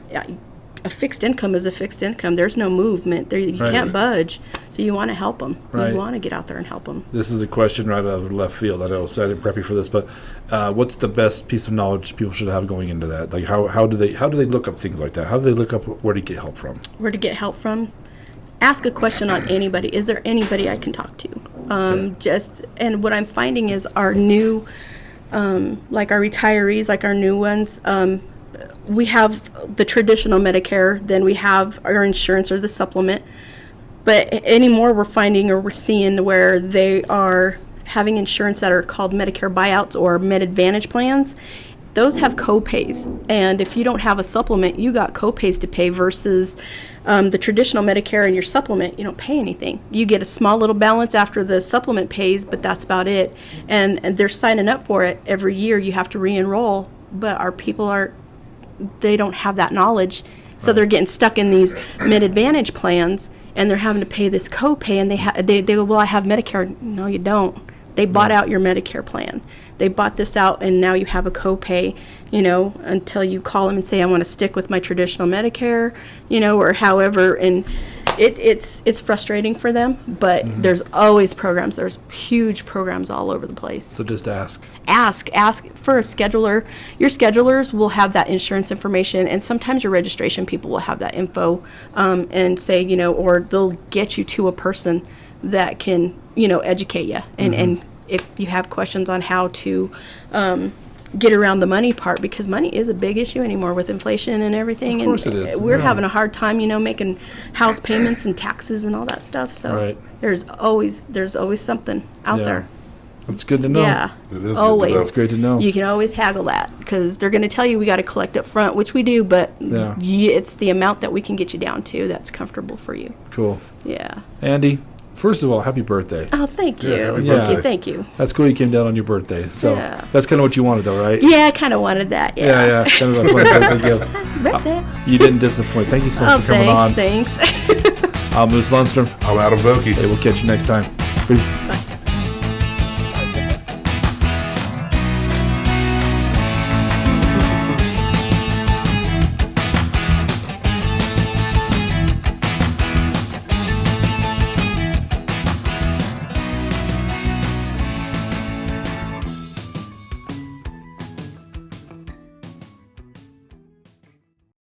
a fixed income is a fixed income. There's no movement. You can't budge. So you want to help them. Right. You want to get out there and help them. This is a question right out of left field. I know, so I didn't prep you for this, but what's the best piece of knowledge people should have going into that? Like, how do they look up things like that? How do they look up where to get help from? Where to get help from? Ask a question on anybody. Is there anybody I can talk to? And what I'm finding is our new, like our retirees, like our new ones, we have the traditional Medicare, then we have our insurance or the supplement. But anymore we're finding or we're seeing where they are having insurance that are called Medicare buyouts or Med Advantage plans. Those have co-pays, and if you don't have a supplement, you got co-pays to pay versus the traditional Medicare and your supplement, you don't pay anything. You get a small little balance after the supplement pays, but that's about it. And they're signing up for it every year. You have to re-enroll, but our people they don't have that knowledge, so they're getting stuck in these Med Advantage plans, and they're having to pay this co-pay, and they go, well, I have Medicare. No, you don't. They bought out your Medicare plan. They bought this out, and now you have a copay, until you call them and say, I want to stick with my traditional Medicare, or however. And it's frustrating for them, but there's always programs. There's huge programs all over the place. So just ask. Ask for a scheduler. Your schedulers will have that insurance information, and sometimes your registration people will have that info, and say, or they'll get you to a person that can, educate you. And if you have questions on how to get around the money part, because money is a big issue anymore with inflation and everything. Of course it is. We're having a hard time, making house payments and taxes and all that stuff. So there's always something out there. That's good to know. Yeah, It is always. It's great to know. You can always haggle that because they're going to tell you we got to collect up front, which we do, but it's the amount that we can get you down to that's comfortable for you. Cool. Yeah. Andie, first of all, happy birthday. Oh, thank you. Yeah, happy birthday. Thank you. That's cool you came down on your birthday. So Yeah. that's kind of what you wanted, though, right? Yeah, I kind of wanted that. Yeah. Kind of a fun birthday gift. Birthday. You didn't disappoint. Thank you so much for coming on. Thanks. I'm Moose Lundstrom. I'm Adam Vokey. Hey, we'll catch you next time. Peace. Bye.